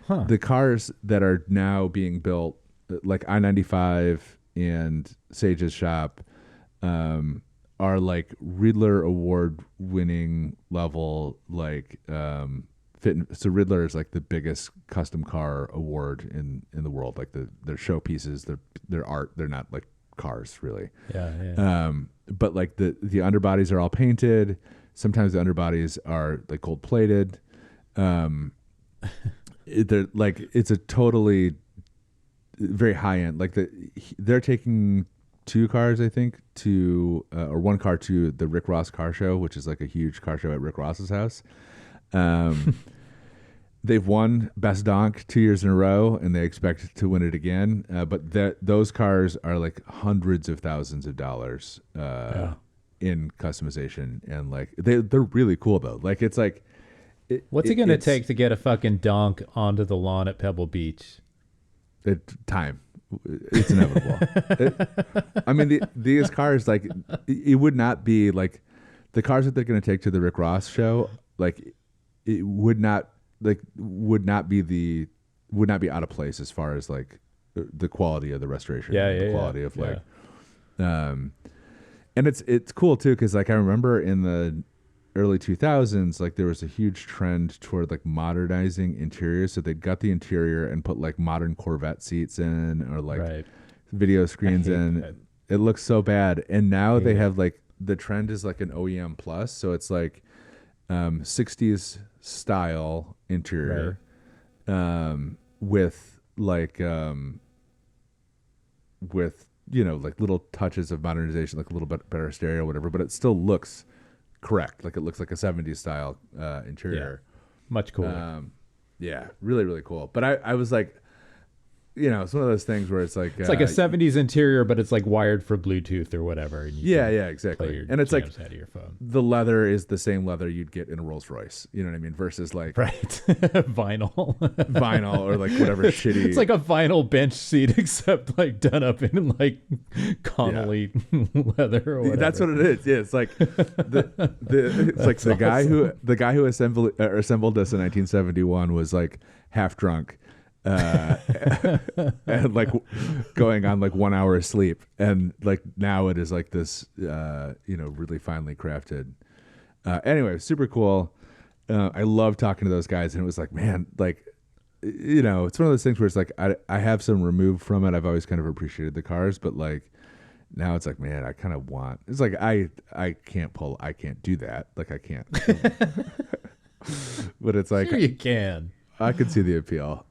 A: the cars that are now being built, like I-95 and Sage's shop, are like Riddler award winning level, like so Riddler is like the biggest custom car award in the world. Like their showpieces, their art, they're not like cars really.
B: Yeah.
A: But like the underbodies are all painted. Sometimes the underbodies are like gold plated. They're like, it's a totally very high end. Like they're taking two cars, I think, to or one car to the Rick Ross car show, which is like a huge car show at Rick Ross's house. They've won Best Donk 2 years in a row, and they expect to win it again. But those cars are like hundreds of thousands of dollars in customization, and like they're really cool though. Like it's like,
B: what's it going to take to get a fucking Donk onto the lawn at Pebble Beach?
A: Time. It's inevitable. I mean, these cars, like, it would not be like the cars that they're going to take to the Rick Ross show. Like, it would not be out of place as far as like the quality of the restoration, the quality of like, and it's cool too because like I remember in the early 2000s, like there was a huge trend toward like modernizing interiors. So they got the interior and put like modern Corvette seats in or like video screens in. That. It looks so bad. And now they have like the trend is like an OEM plus. So it's like 60s style interior with like with like little touches of modernization, like a little bit better stereo or whatever, but it still looks correct. Like it looks like a 70s style interior.
B: Much cooler.
A: Really, really cool. But I was like, it's one of those things where it's like
B: a 70s interior, but it's like wired for Bluetooth or whatever. And you
A: exactly. And it's like
B: out of your phone.
A: The leather is the same leather you'd get in a Rolls Royce. You know what I mean? Versus like vinyl or like whatever shitty.
B: It's like a vinyl bench seat, except like done up in like Connolly leather or whatever.
A: That's what it is. Yeah, it's like it's like the guy who assembled this in 1971 was like half drunk. And like going on like 1 hour of sleep, and like now it is like this really finely crafted anyway, super cool. I love talking to those guys, and it was like, man, like it's one of those things where it's like I have some removed from it. I've always kind of appreciated the cars, but like now it's like, man, I kind of want, it's like I can't do that, like I can't but it's like
B: sure you can.
A: I could see the appeal.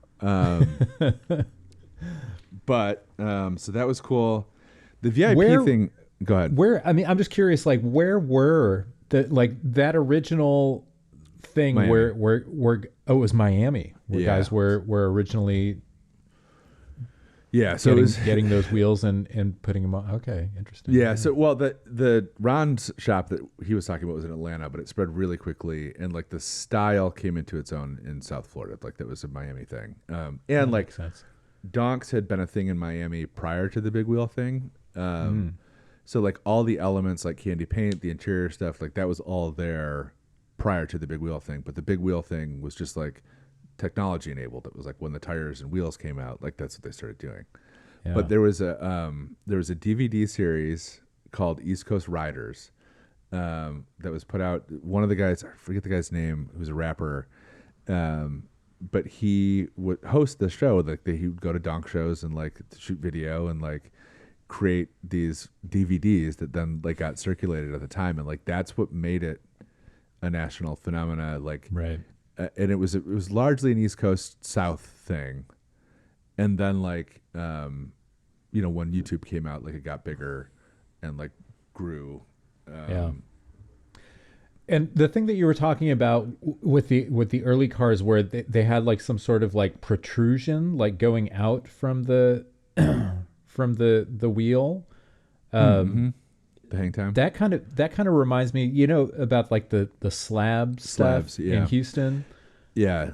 A: But so that was cool. The VIP thing. Go ahead.
B: I'm just curious. Like, where were that original thing?
A: Miami.
B: Where it was Miami. Where guys were originally.
A: Yeah, so
B: getting those wheels and putting them on. Okay, interesting.
A: Yeah, so the Ron's shop that he was talking about was in Atlanta, but it spread really quickly, and like the style came into its own in South Florida. Like that was a Miami thing, and like Donks had been a thing in Miami prior to the big wheel thing. So like all the elements, like candy paint, the interior stuff, like that was all there prior to the big wheel thing. But the big wheel thing was just like technology enabled. It was like when the tires and wheels came out, like that's what they started doing. Yeah. But there was a DVD series called East Coast Riders that was put out. One of the guys, I forget the guy's name, who's a rapper, but he would host the show. Like he would go to donk shows and like shoot video and like create these DVDs that then like got circulated at the time, and like that's what made it a national phenomena. Like and it was largely an East Coast South thing, and then like when YouTube came out, like it got bigger and like grew.
B: And the thing that you were talking about with the early cars, where they had like some sort of like protrusion, like going out from the from the wheel.
A: The hang time.
B: That kind of reminds me, about like the slabs stuff in Houston.
A: Yeah.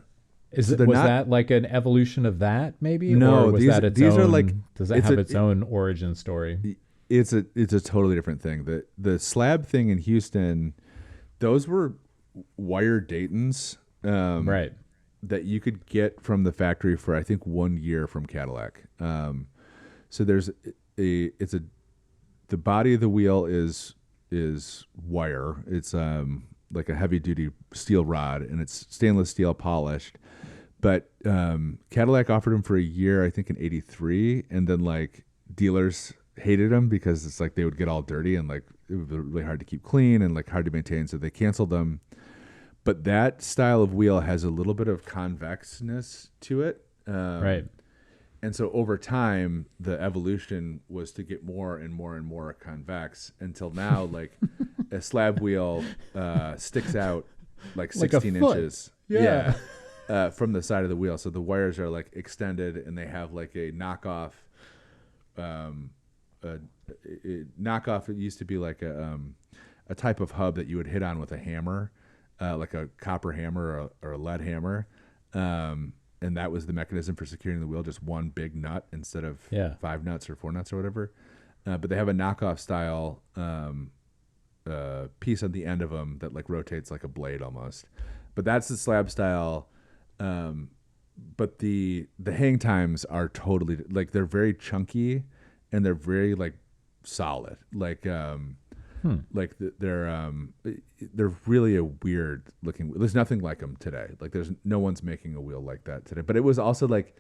B: Was that like an evolution of that maybe?
A: No,
B: or was
A: these
B: that its
A: are
B: own,
A: like,
B: does that have its own origin story?
A: It's a totally different thing. The slab thing in Houston, those were wire Daytons,
B: right?
A: That you could get from the factory for I think 1 year from Cadillac. So there's the body of the wheel is wire. It's like a heavy duty steel rod, and it's stainless steel polished. But Cadillac offered them for a year, I think in '83, and then like dealers hated them because it's like they would get all dirty and like it would be really hard to keep clean and like hard to maintain, so they canceled them. But that style of wheel has a little bit of convexness to it,
B: right?
A: And so over time, the evolution was to get more and more and more convex until now, like a slab wheel sticks out like 16 inches.
B: Yeah.
A: From the side of the wheel. So the wires are like extended and they have like a knockoff. Knockoff, it used to be like a type of hub that you would hit on with a hammer, like a copper hammer or a lead hammer. And that was the mechanism for securing the wheel, just one big nut instead of 5 nuts or 4 nuts or whatever. But they have a knockoff style piece on the end of them that like rotates like a blade almost. But that's the slab style. But the hang times are totally like they're very chunky and they're very like solid. Like like they're really a weird looking. There's nothing like them today. Like there's no one's making a wheel like that today. But it was also like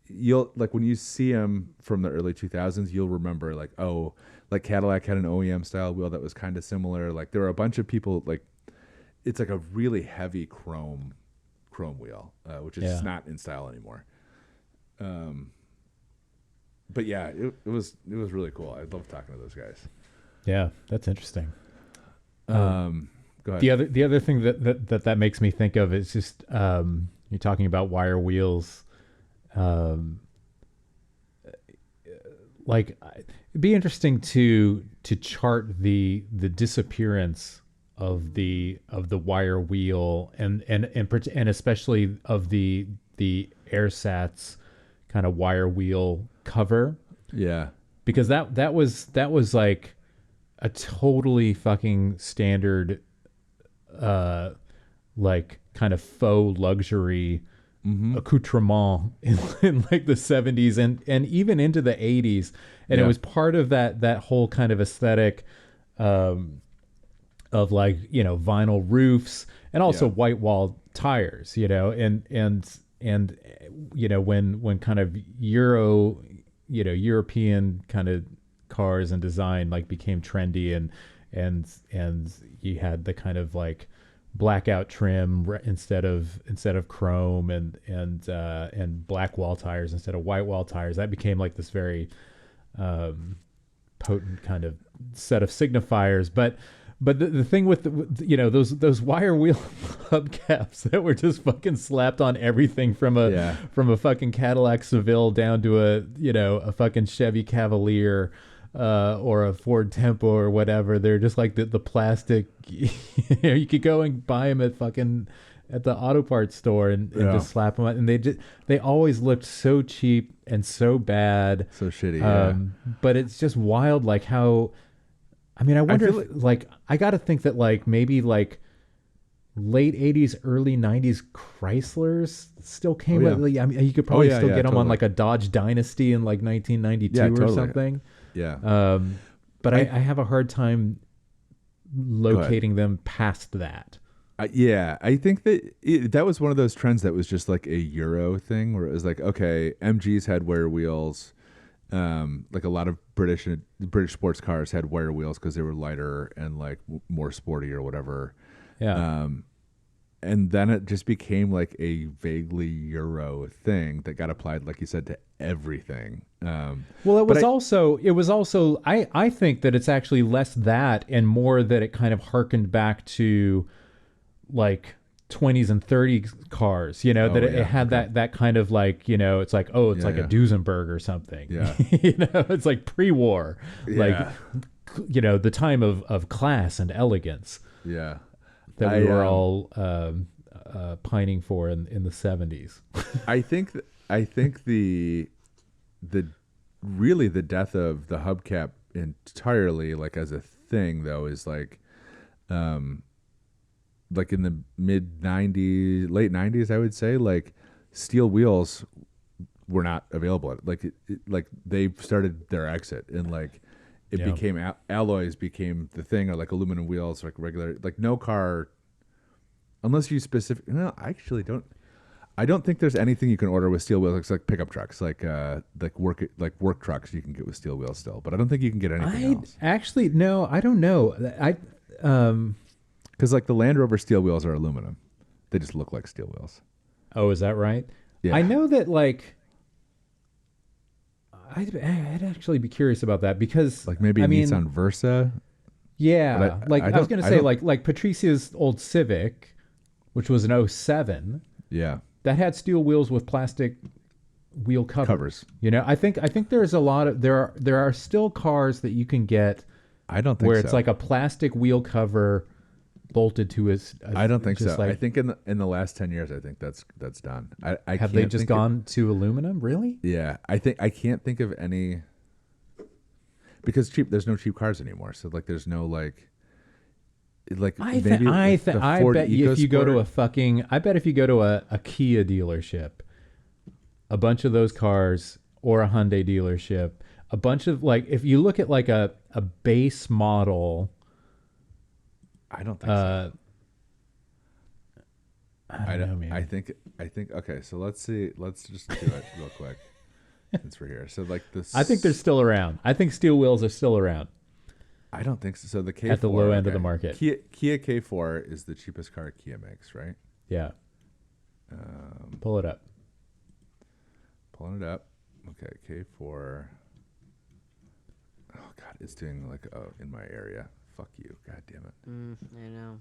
A: you'll like when you see them from the early 2000s, you'll remember like, oh, like Cadillac had an OEM style wheel that was kind of similar. Like there were a bunch of people like it's like a really heavy chrome wheel, which is just not in style anymore. But yeah, it was really cool. I love talking to those guys.
B: Yeah, that's interesting.
A: Go ahead.
B: The other thing that makes me think of is just you're talking about wire wheels. Like it'd be interesting to chart the disappearance of the wire wheel and especially of the AirSats kind of wire wheel cover.
A: Yeah.
B: Because that was like a totally fucking standard like kind of faux luxury accoutrement in like the 70s and even into the 80s. And it was part of that whole kind of aesthetic of like, you know, vinyl roofs and also white wall tires, you know, and you know, when kind of European kind of cars and design like became trendy and you had the kind of like blackout trim instead of chrome and black wall tires instead of white wall tires, that became like this very potent kind of set of signifiers. But the thing with you know those wire wheel hubcaps that were just fucking slapped on everything from a fucking Cadillac Seville down to a fucking Chevy Cavalier or a Ford Tempo or whatever. They're just like the plastic. You could go and buy them at the auto parts store and just slap them on, and they always looked so cheap and so bad,
A: so shitty.
B: But it's just wild, like how. I mean, I wonder I got to think that like maybe like late 80s, early 90s Chryslers still came with. I mean, you could probably still get them on like a Dodge Dynasty in like 1992 or something.
A: Yeah.
B: But I have a hard time locating them past that.
A: I think that was one of those trends that was just like a Euro thing where it was like, okay, MGs had wire wheels. Like a lot of British sports cars had wire wheels because they were lighter and like more sporty or whatever.
B: Yeah.
A: And then it just became like a vaguely Euro thing that got applied, like you said, to everything.
B: Well, it was also I think that it's actually less that and more that it kind of harkened back to like 20s and 30s cars, you know, it had that kind of like, you know, it's like, it's like a Duesenberg or something.
A: Yeah.
B: You know, it's like pre-war, like, you know, the time of class and elegance.
A: Yeah.
B: That we were all pining for in the 70s.
A: I think the really the death of the hubcap entirely, like as a thing though, is like in the mid 90s, late 90s, I would say, like steel wheels were not available. Like they started their exit and like it became alloys became the thing, or like aluminum wheels, like regular, like no car, unless you I don't think there's anything you can order with steel wheels. It's like pickup trucks, like work trucks you can get with steel wheels still, but I don't think you can get anything else.
B: Actually, no, I don't know.
A: Because like the Land Rover steel wheels are aluminum. They just look like steel wheels.
B: Oh, is that right?
A: Yeah.
B: I know that like I'd actually be curious about that because
A: Like maybe a Nissan Versa.
B: Yeah, I was going to say like Patricia's old Civic, which was an '07.
A: Yeah.
B: That had steel wheels with plastic wheel covers. You know, I think there's a lot of there are still cars that you can get.
A: I don't think
B: where
A: so.
B: It's like a plastic wheel cover bolted to his.
A: I don't think so. I think in the last 10 years, I think that's done.
B: Have they just gone to aluminum? Really?
A: Yeah, I can't think of any because there's no cheap cars anymore. So like there's no like
B: I bet if you go to a Kia dealership, a bunch of those cars, or a Hyundai dealership, a bunch of like if you look at like a base model,
A: I don't think so.
B: I don't know, man.
A: I think okay, so let's see. Let's just do it real quick since we're here. So like this
B: I think they're still around. I think steel wheels are still around.
A: I don't think so. So the K4
B: at the low end of the market.
A: Kia K4 is the cheapest car Kia makes, right?
B: Yeah. Pull it up.
A: Pulling it up. Okay, K4. Oh God, it's doing like in my area. Fuck you. God damn it.
C: I know.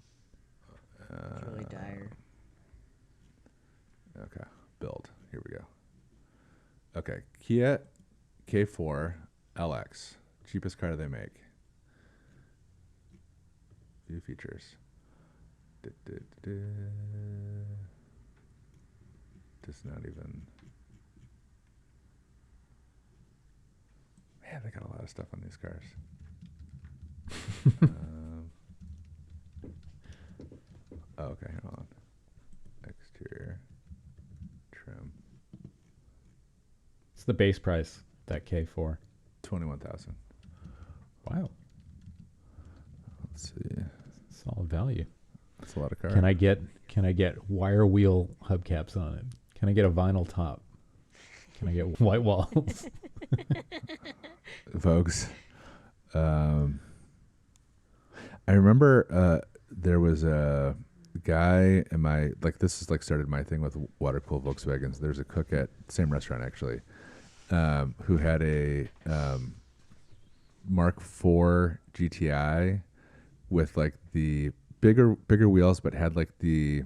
C: It's really dire.
A: Okay, build. Here we go. Okay, Kia K4 LX, cheapest car they make. View features. Just not even. Man, they got a lot of stuff on these cars. Okay, hold on. Exterior trim.
B: It's the base price, that K4.
A: 21,000.
B: Wow.
A: Let's see.
B: Solid value.
A: That's a lot of cars.
B: Can I get wire wheel hubcaps on it? Can I get a vinyl top? Can I get white walls?
A: Folks, I remember there was a guy in my this is started my thing with water cooled Volkswagens. There's a cook at the same restaurant actually, who had a Mark IV GTI with like the bigger wheels, but had like the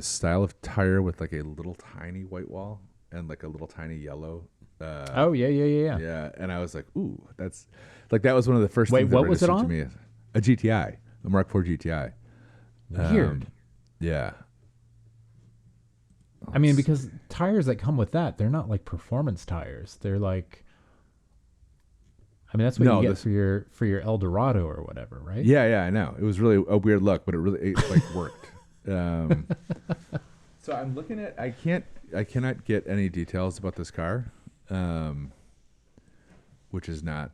A: style of tire with like a little tiny white wall and like a little tiny yellow.
B: Yeah.
A: And I was like, ooh, that's like that was one of the first things that
B: what was it on?
A: to me. A GTI, a Mark IV GTI.
B: Weird.
A: Yeah.
B: I mean, because tires that come with that, they're not like performance tires. They're like, I mean, that's what you get for your Eldorado or whatever, right?
A: Yeah, I know. It was really a weird look, but it worked. So I'm looking at. I cannot get any details about this car, which is not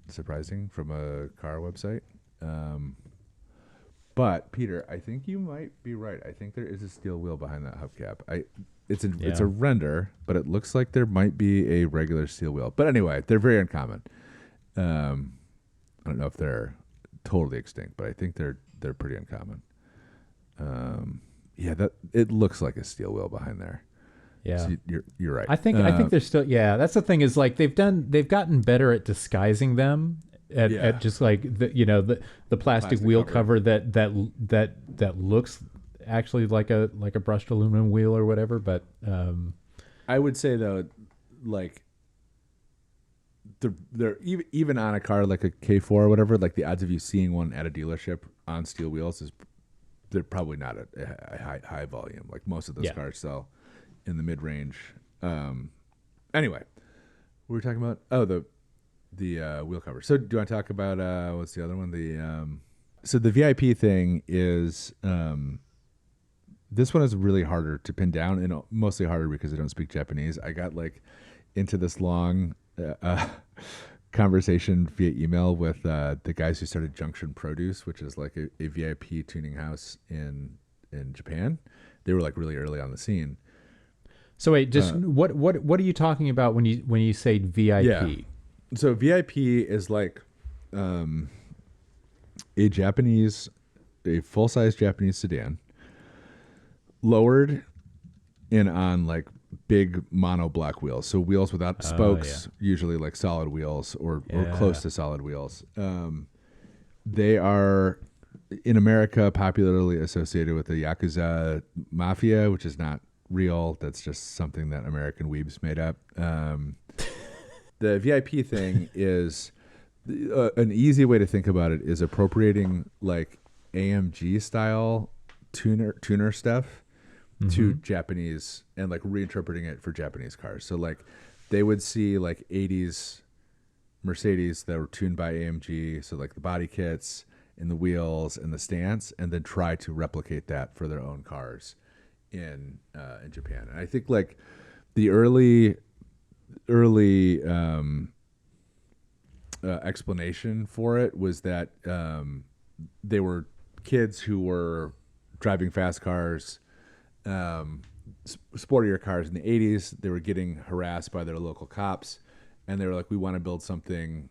A: surprising from a car website. But Peter, I think you might be right. I think there is a steel wheel behind that hubcap. It's a render, but it looks like there might be a regular steel wheel. But anyway, they're very uncommon. I don't know if they're totally extinct, but I think they're pretty uncommon. That it looks like a steel wheel behind there.
B: Yeah,
A: so you're right.
B: I think they're still. Yeah, that's the thing is like they've gotten better at disguising them at just like the plastic wheel cover that looks actually like a brushed aluminum wheel or whatever. But
A: I would say though, like they're even on a car like a K4 or whatever, like the odds of you seeing one at a dealership on steel wheels they're probably not a high volume. Like most of those cars sell in the mid range. Anyway, we were talking about the wheel cover. So do you want to talk about what's the other one? So the VIP thing is this one is really harder to pin down, and mostly harder because I don't speak Japanese. I got like into this long conversation via email with the guys who started Junction Produce, which is like a VIP tuning house in Japan. They were like really early on the scene.
B: So wait, just what are you talking about when you say VIP?
A: Yeah. So VIP is like a full-size Japanese sedan, lowered in on like big mono block wheels. So wheels without spokes, usually like solid wheels or close to solid wheels. They are in America popularly associated with the Yakuza Mafia, which is not real. That's just something that American weebs made up. The VIP thing is an easy way to think about it is appropriating like AMG style tuner stuff to Japanese and like reinterpreting it for Japanese cars. So like they would see like 80s Mercedes that were tuned by AMG, so like the body kits and the wheels and the stance, and then try to replicate that for their own cars in Japan. And I think like the early explanation for it was that they were kids who were driving fast cars, sportier cars in the 80s. They were getting harassed by their local cops, and they were like, we want to build something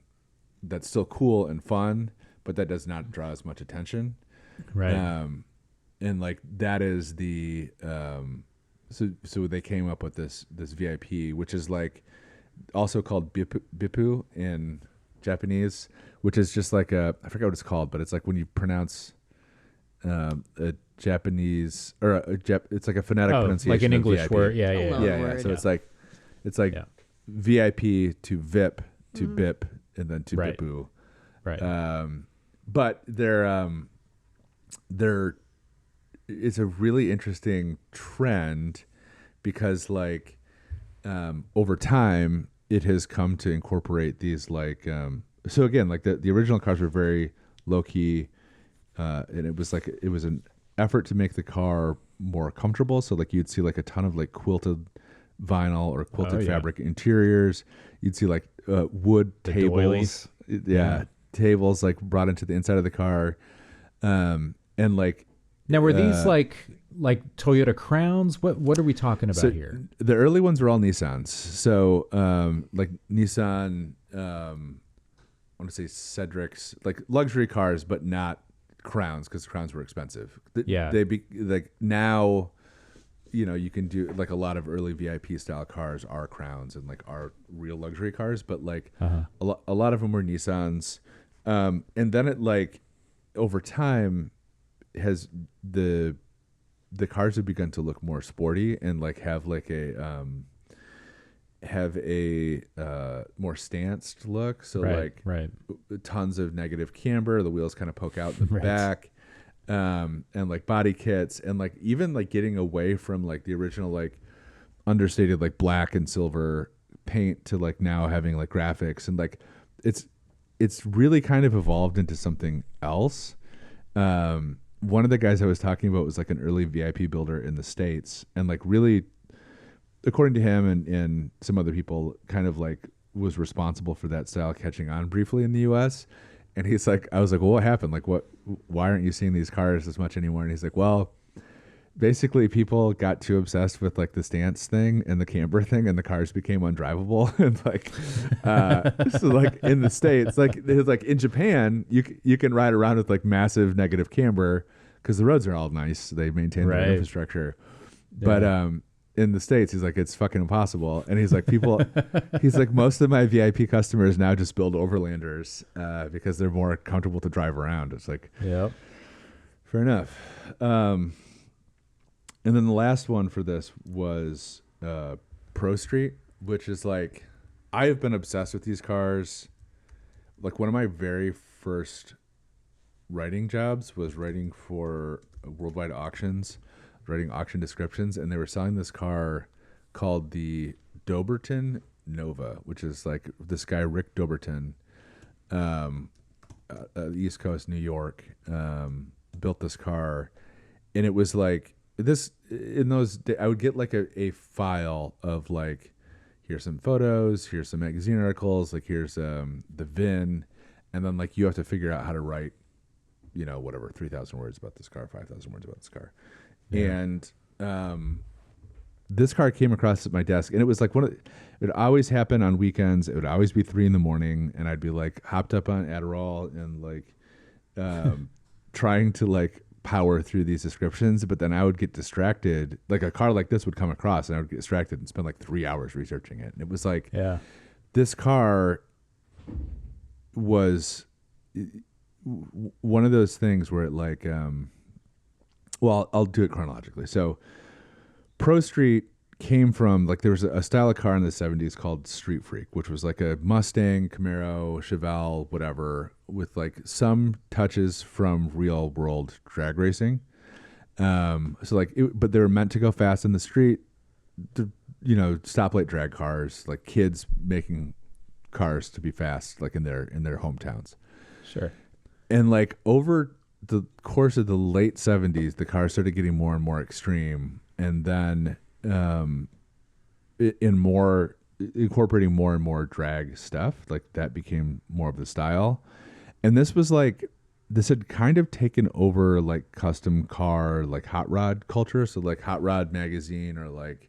A: that's still cool and fun, but that does not draw as much attention.
B: Right.
A: And like that is the so they came up with this VIP, which is like also called bipu in Japanese, which is just like I forget what it's called, but it's like when you pronounce a Japanese or it's like a phonetic pronunciation,
B: like an English
A: VIP.
B: word. Yeah.
A: So it's like VIP to VIP to BIP and then to
B: Right.
A: bipu.
B: Right.
A: But they're it's a really interesting trend because like over time it has come to incorporate these like so again like the original cars were very low key and it was an effort to make the car more comfortable. So like you'd see like a ton of like quilted vinyl or quilted fabric interiors. You'd see like wood
B: The
A: tables.
B: doilies.
A: Tables like brought into the inside of the car. And like
B: Now, were these like Toyota Crowns? What are we talking about here?
A: The early ones were all Nissans. So like Nissan, I want to say Cedrics, like luxury cars, but not Crowns because Crowns were expensive. Like now, you know, you can do like a lot of early VIP style cars are Crowns and like are real luxury cars, but like a lot of them were Nissans. And then it like over time has the cars have begun to look more sporty and like have like a more stanced look. So tons of negative camber, the wheels kind of poke out in the back, and like body kits and like even like getting away from like the original like understated like black and silver paint to like now having like graphics and like it's really kind of evolved into something else. One of the guys I was talking about was like an early VIP builder in the States and like really, according to him and some other people, kind of like was responsible for that style catching on briefly in the US. And he's like, I was like, well, what happened? Like why aren't you seeing these cars as much anymore? And he's like, well, basically people got too obsessed with like the stance thing and the camber thing and the cars became undrivable. And like, so like in the States, like in Japan, you can ride around with like massive negative camber because the roads are all nice. They maintain their infrastructure. But, in the States, he's like, it's fucking impossible. And he's like, he's like, most of my VIP customers now just build Overlanders, because they're more comfortable to drive around. It's like, fair enough. And then the last one for this was Pro Street, which is like, I have been obsessed with these cars. Like one of my very first writing jobs was writing for Worldwide Auctions, writing auction descriptions, and they were selling this car called the Doberton Nova, which is like this guy, Rick Doberton, East Coast, New York, built this car. And it was like, this in those days, I would get like a file of like, here's some photos, here's some magazine articles, like here's the VIN, and then like you have to figure out how to write, you know, whatever, 3,000 words about this car, 5,000 words about this car. And this car came across at my desk, and it was like it would always happen on weekends. It would always be 3 a.m, and I'd be like hopped up on Adderall and like trying to like power through these descriptions, but then I would get distracted. Like a car like this would come across and I would get distracted and spend like 3 hours researching it. And it was like, this car was one of those things where it like, well, I'll do it chronologically. So Pro Street came from, like, there was a style of car in the 70s called Street Freak, which was like a Mustang, Camaro, Chevelle, whatever, with like some touches from real world drag racing. So like, but they were meant to go fast in the street, you know, stoplight drag cars, like kids making cars to be fast, like in their hometowns.
B: Sure. And
A: like over the course of the late 70s, the cars started getting more and more extreme, and then incorporating more and more drag stuff, like that became more of the style. And this had kind of taken over like custom car, like hot rod culture. So like Hot Rod magazine or like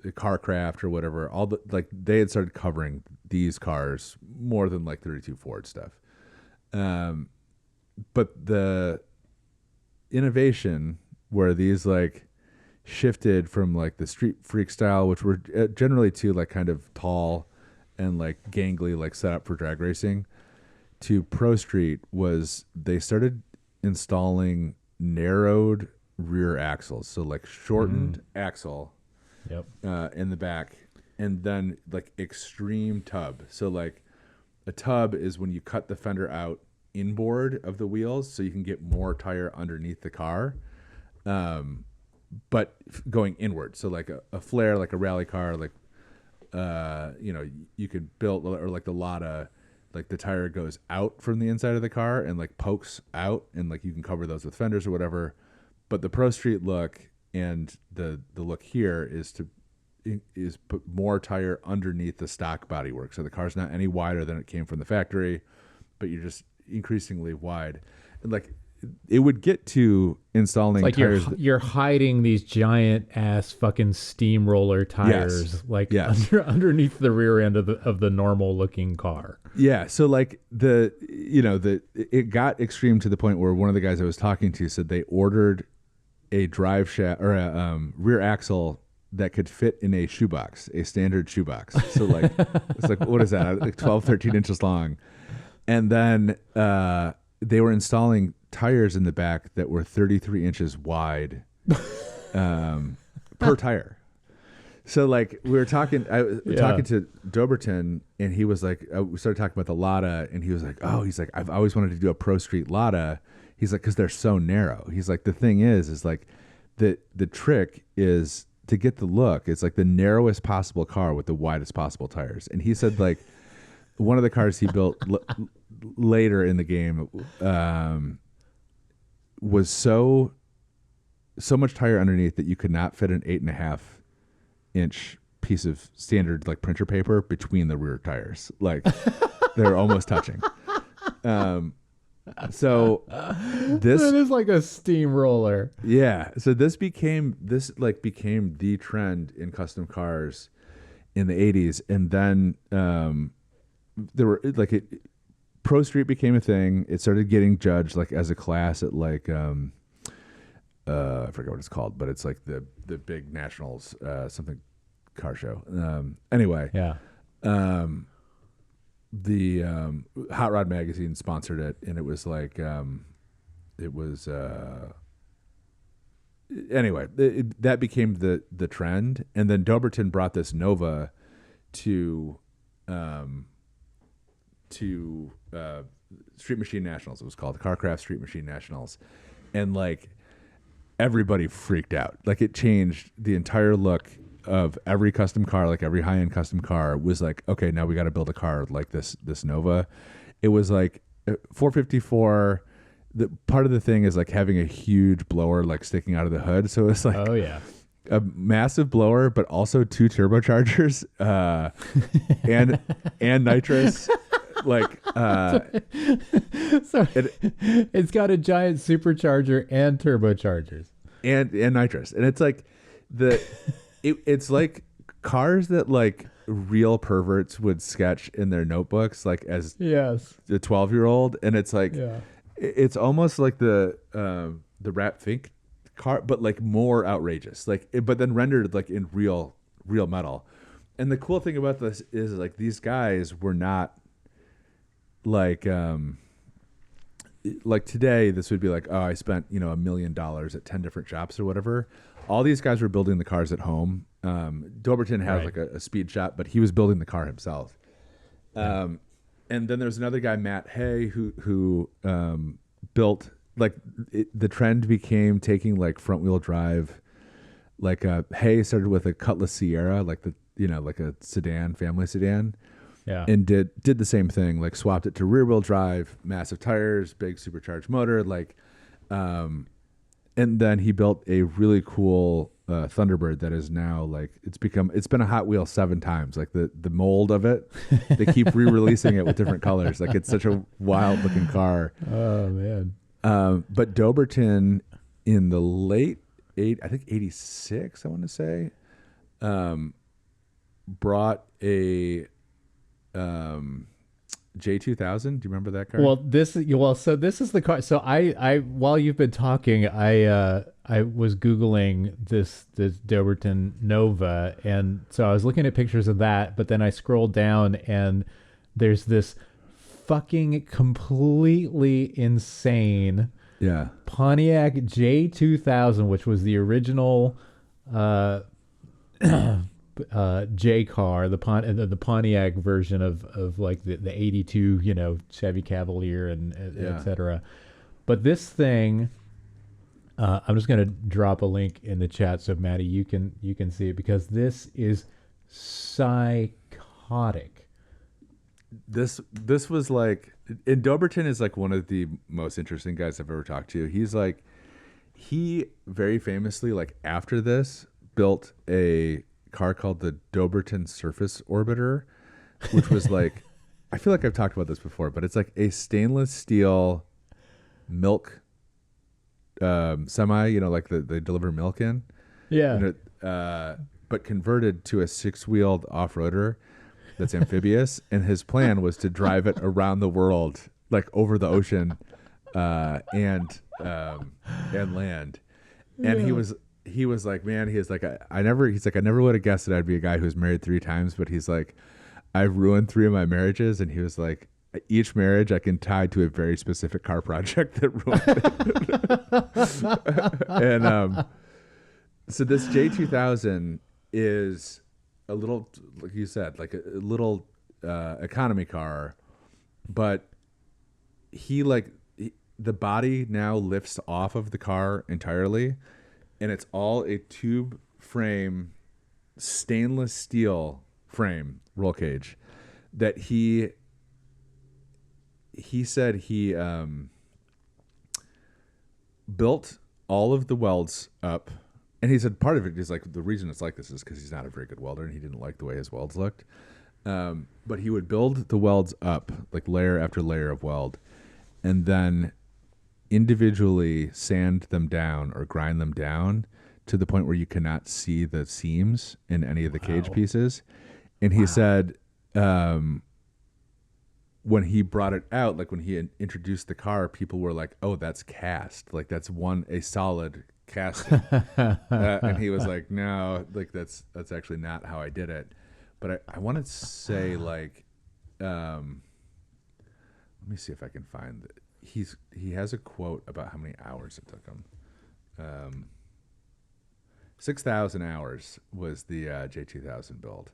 A: Carcraft or whatever, all the, like, they had started covering these cars more than like 32 Ford stuff. But the innovation where these like shifted from like the street freak style, which were generally too like kind of tall and like gangly, like set up for drag racing, to Pro Street, was they started installing narrowed rear axles. So like shortened axle in the back, and then like extreme tub. So like a tub is when you cut the fender out inboard of the wheels so you can get more tire underneath the car, but going inward. So like a flare, like a rally car, like you know, you could build, or like the Lada, like the tire goes out from the inside of the car and like pokes out, and like you can cover those with fenders or whatever. But the Pro Street look and the look here is put more tire underneath the stock bodywork, so the car's not any wider than it came from the factory, but you're just increasingly wide. And like it would get to installing,
B: it's like
A: tires
B: you're hiding these giant ass fucking steamroller tires, underneath the rear end of the normal looking car.
A: Yeah. So like it got extreme to the point where one of the guys I was talking to said they ordered a drive shaft or a rear axle that could fit in a shoebox, a standard shoebox. So like, it's like, what is that? Like 12, 13 inches long. And then they were installing tires in the back that were 33 inches wide per tire. So like we were talking, talking to Doberton, and he was like, we started talking about the Lada, and he was like, I've always wanted to do a Pro Street Lada. He's like, because they're so narrow. He's like, the thing is like the trick is to get the look. It's like the narrowest possible car with the widest possible tires. And he said like one of the cars he built later in the game was so much tire underneath that you could not fit an 8.5 inch piece of standard like printer paper between the rear tires. Like they're almost touching. So this
B: is like a steamroller.
A: Yeah. So this became the trend in custom cars in the 80s. And then there were like Pro Street became a thing. It started getting judged like as a class at like I forget what it's called, but it's like the big nationals something car show. Anyway.
B: Yeah.
A: The Hot Rod magazine sponsored it, and it was like anyway, that became the trend. And then Doberton brought this Nova to Street Machine Nationals. It was called the Carcraft Street Machine Nationals, and like everybody freaked out. Like it changed the entire look of every custom car. Like every high-end custom car was like, okay, now we got to build a car like this Nova. It was like 454. The part of the thing is like having a huge blower like sticking out of the hood. So it's like,
B: oh yeah,
A: a massive blower, but also 2 turbochargers and nitrous. Like
B: so it's got a giant supercharger and turbochargers
A: and nitrous. And it's like it's like cars that like real perverts would sketch in their notebooks, like as a 12-year-old. And it's like, It's almost like the Rat Fink car, but like more outrageous. Like, but then rendered like in real metal. And the cool thing about this is like these guys were not like today. This would be like, oh, I spent $1 million at 10 different shops or whatever. All these guys were building the cars at home. Doberton has like a speed shop, but he was building the car himself. And then there's another guy, Matt Hay, who built the trend became taking like front wheel drive. Like Hay started with a Cutlass Sierra, like like a sedan, family sedan.
B: Yeah.
A: And did the same thing, like swapped it to rear wheel drive, massive tires, big supercharged motor, and then he built a really cool Thunderbird that is now like it's been a Hot Wheel 7 times. Like the mold of it, they keep re-releasing it with different colors. Like it's such a wild looking car.
B: Oh man.
A: But Doberton in the late I think 86, I want to say, brought a J2000. Do you remember that car?
B: So this is the car. So I while you've been talking, I was Googling this Doberton Nova, and so I was looking at pictures of that, but then I scrolled down and there's this fucking completely insane Pontiac J2000, which was the original J car, the Pontiac version of like the 82 Chevy Cavalier and etc. But this thing, I'm just gonna drop a link in the chat so Maddie you can see it, because this is psychotic.
A: This was like, and Doberton is like one of the most interesting guys I've ever talked to. He very famously, like after this, built a car called the Doberton Surface Orbiter, which was like, I feel like I've talked about this before, but it's like a stainless steel milk semi, like they deliver milk in.
B: Yeah.
A: But converted to a 6-wheeled off-roader that's amphibious, and his plan was to drive it around the world, like over the ocean, and land. And he was like, man, he's like, I never would have guessed that I'd be a guy who's married 3 times, but he's like, I've ruined 3 of my marriages, and he was like, each marriage I can tie to a very specific car project that ruined it. And so this J2000 is a little, like you said, like a little economy car, but the body now lifts off of the car entirely, and it's all a tube frame, stainless steel frame roll cage that he said he built all of the welds up. And he said part of it is like, the reason it's like this is because he's not a very good welder and he didn't like the way his welds looked. But he would build the welds up, like layer after layer of weld, and then individually sand them down or grind them down to the point where you cannot see the seams in any of the cage pieces. And he said when he brought it out, like when he introduced the car, people were like, oh, that's cast. Like that's a solid casting. And he was like, no, like that's actually not how I did it. But I want to say, like, let me see if I can find it. He has a quote about how many hours it took him. 6,000 hours was the J2000 build.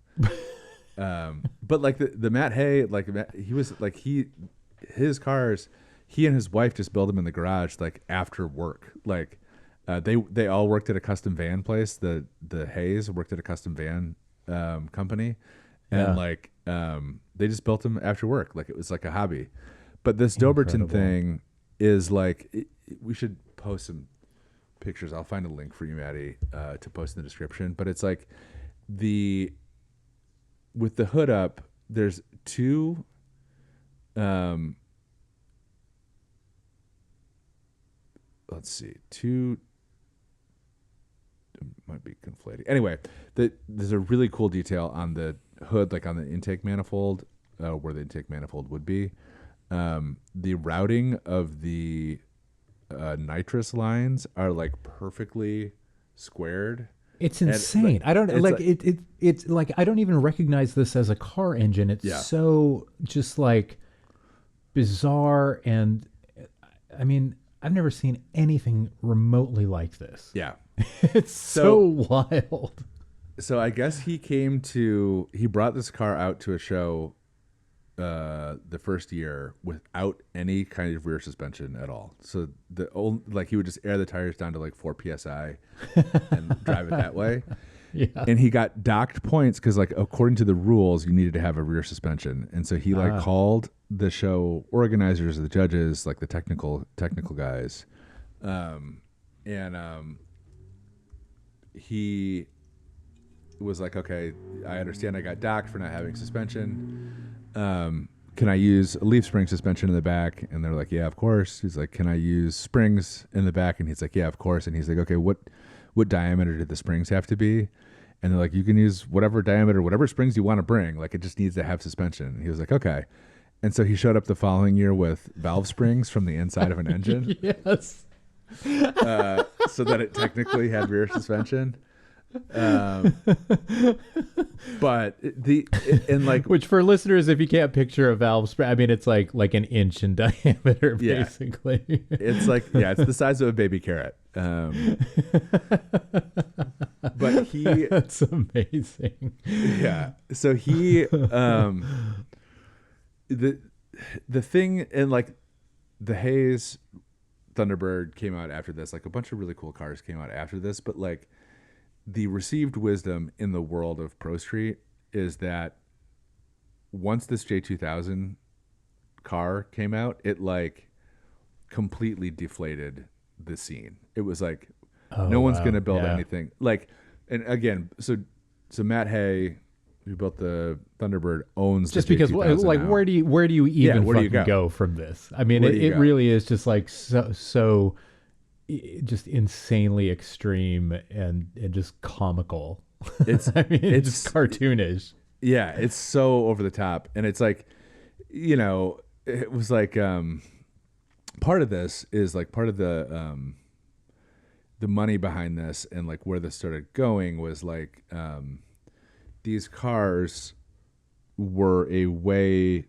A: But like the Matt Hay, like he was like his cars, he and his wife just built them in the garage like after work. Like they all worked at a custom van place. The Hayes worked at a custom van company, and they just built them after work. Like it was like a hobby. But this Doberton thing is like, we should post some pictures. I'll find a link for you, Maddie, to post in the description. But it's like with the hood up, there's 2 let's see, 2 might be conflating. Anyway, there's a really cool detail on the hood, like on the intake manifold, where the intake manifold would be. the routing of the nitrous lines are like perfectly squared.
B: It's insane. I don't like it. It's like I don't even recognize this as a car engine. It's so just like bizarre, and I mean, I've never seen anything remotely like this.
A: Yeah,
B: it's so wild.
A: So I guess he brought this car out to a show the first year without any kind of rear suspension at all. So he would just air the tires down to like 4 psi and drive it that way.
B: Yeah.
A: And he got docked points because like according to the rules you needed to have a rear suspension. And so he like called the show organizers, the judges, like the technical guys, he was like, okay, I understand I got docked for not having suspension. Can I use a leaf spring suspension in the back? And they're like, yeah, of course. He's like, can I use springs in the back? And he's like, yeah, of course. And he's like, okay, what diameter did the springs have to be? And they're like, you can use whatever diameter, whatever springs you want to bring. Like, it just needs to have suspension. And he was like, okay. And so he showed up the following year with valve springs from the inside of an engine.
B: Yes.
A: So that it technically had rear suspension. But
B: which for listeners, if you can't picture a valve spring, I mean, it's like an inch in diameter, basically.
A: It's like, it's the size of a baby carrot. But
B: that's amazing.
A: Yeah. So he, the thing, and like the Hayes Thunderbird came out after this, like a bunch of really cool cars came out after this, but like, the received wisdom in the world of Pro Street is that once this J2000 car came out, it like completely deflated the scene. It was like, no one's going to build anything. Like, and again, so Matt Hay, who built the Thunderbird, owns
B: just
A: the
B: because
A: J2000
B: like
A: now.
B: where do you even go from this? I mean, it really is just like so just insanely extreme and just comical.
A: It's
B: it's just cartoonish.
A: Yeah, it's so over the top, and it's like, it was like part of this is like part of the money behind this, and like where this started going was like these cars were a way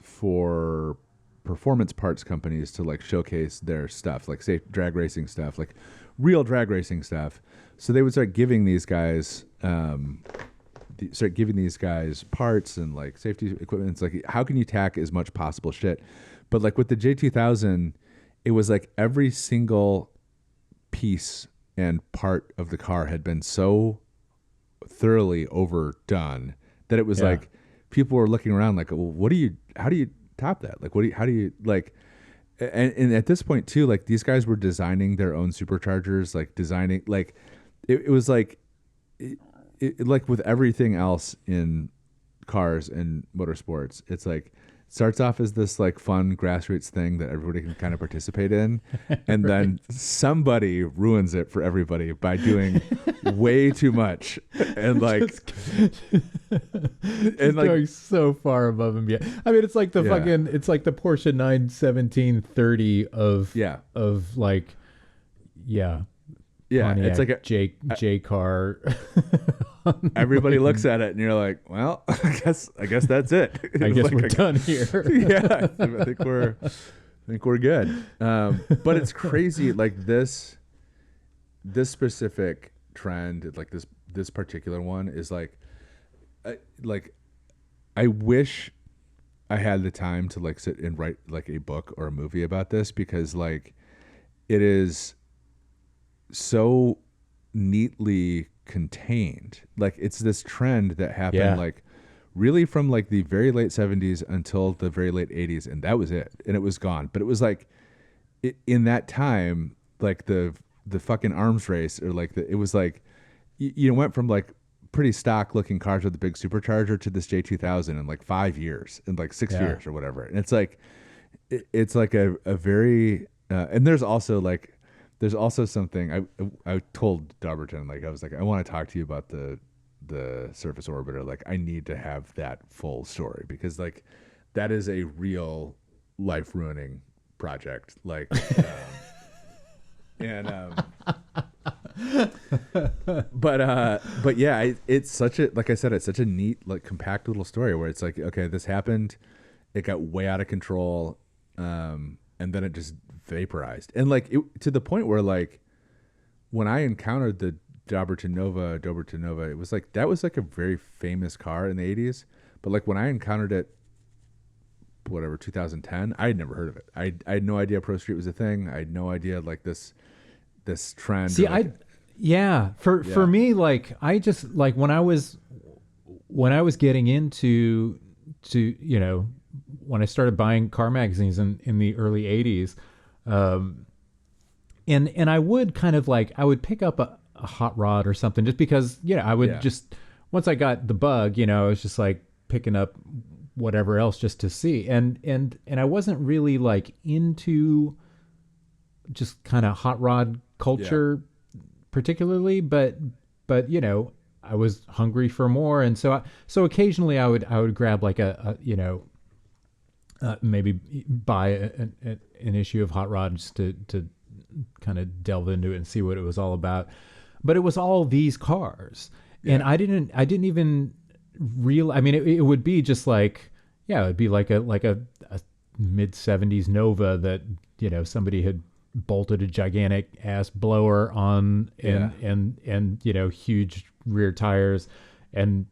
A: for performance parts companies to like showcase their stuff, like say drag racing stuff, like real drag racing stuff. So they would start giving these guys parts and like safety equipment. It's like, how can you tack as much possible shit? But like with the J2000, it was like every single piece and part of the car had been so thoroughly overdone that it was like people were looking around like, well, how do you top that? Like, how do you like, and at this point too, like these guys were designing their own superchargers, like designing, like it was like, like with everything else in cars and motorsports, it's like, starts off as this like fun grassroots thing that everybody can kind of participate in, and then somebody ruins it for everybody by doing way too much and like
B: going so far above and beyond. I mean, it's like the fucking, it's like the Porsche 91730 of like Pontiac
A: it's like a
B: J car.
A: Everybody looks at it and you're like, well, I guess that's it.
B: I guess we're done here.
A: Yeah, I think we're good. But it's crazy, like this specific trend, like this particular one is like I wish I had the time to like sit and write like a book or a movie about this, because like it is so neatly contained. Like it's this trend that happened like really from like the very late 70s until the very late 80s, and that was it, and it was gone. But it was like in that time, like the fucking arms race, or like it was like you went from like pretty stock looking cars with the big supercharger to this J2000 in like 5 years, in like 6 years or whatever. And it's like it's like a very and there's also something I told Darberton, like I was like, I want to talk to you about the surface orbiter. Like I need to have that full story, because like that is a real life ruining project. Like, but yeah, it's such a, like I said, it's such a neat, like compact little story where it's like, okay, this happened, it got way out of control, and then it just vaporized, and like to the point where like when I encountered the Doberton Nova, it was like that was like a very famous car in the 80s, but like when I encountered it, whatever 2010, I had never heard of it. I had no idea Pro Street was a thing. I had no idea like this trend.
B: See,
A: like,
B: for me, like I just like when I was getting into when I started buying car magazines in the early 80s, and I would kind of like I would pick up a hot rod or something just because I would just once I got the bug, I was just like picking up whatever else just to see, and I wasn't really like into just kind of hot rod culture particularly, but I was hungry for more, and so occasionally I would grab like a maybe buy an issue of Hot Rod just to kind of delve into it and see what it was all about. But it was all these cars, and I didn't even real. I mean, it would be just like it would be like a mid '70s Nova that somebody had bolted a gigantic ass blower on and huge rear tires and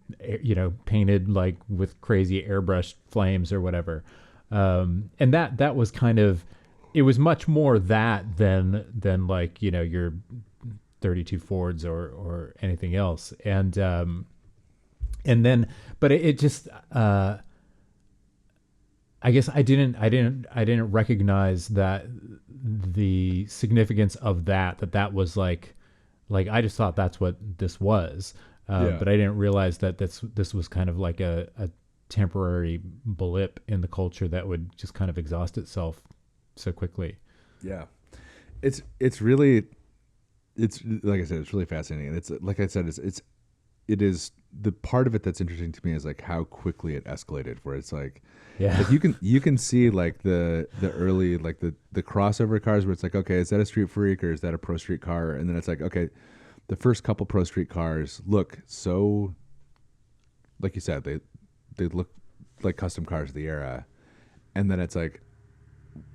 B: painted like with crazy airbrush flames or whatever, and that was kind of, it was much more that than like your 32 Fords or anything else, and then but it just I guess I didn't recognize that the significance of that was like I just thought that's what this was, but I didn't realize that this was kind of like a temporary blip in the culture that would just kind of exhaust itself so quickly.
A: Yeah, it's really, it's like I said, it's really fascinating, and it's like I said, it is the part of it that's interesting to me is like how quickly it escalated, where it's like like you can see like the early like the crossover cars where it's like, okay, is that a street freak or is that a Pro Street car? And then it's like, okay, the first couple Pro Street cars look so, like you said, they look like custom cars of the era, and then it's like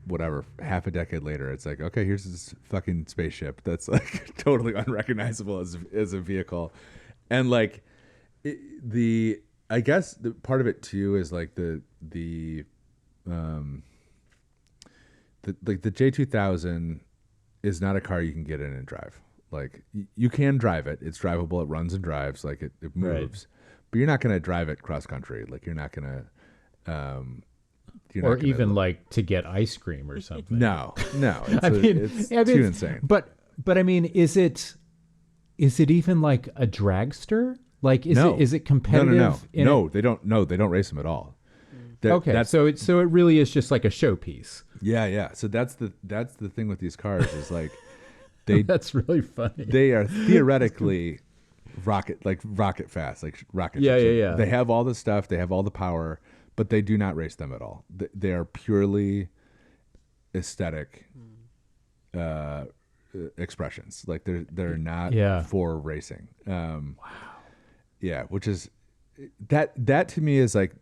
A: whatever, half a decade later, it's like, okay, here's this fucking spaceship that's like totally unrecognizable as a vehicle. And like I guess the part of it too is like the J2000 is not a car you can get in and drive. Like you can drive it, it's drivable, it runs and drives, like it moves, but you're not going to drive it cross country. Like you're not going to
B: or even like to get ice cream or something.
A: No, it's too insane.
B: But I mean, is it even like a dragster? Like, is it competitive?
A: No, they don't race them at all.
B: Okay, so it really is just like a showpiece.
A: Yeah. So that's the thing with these cars is like
B: that's really funny.
A: They are theoretically rocket fast, like rocket.
B: Yeah.
A: They have all the stuff, they have all the power, but they do not race them at all. They are purely aesthetic expressions. Like they're not for racing. Wow. Yeah, which is that to me is like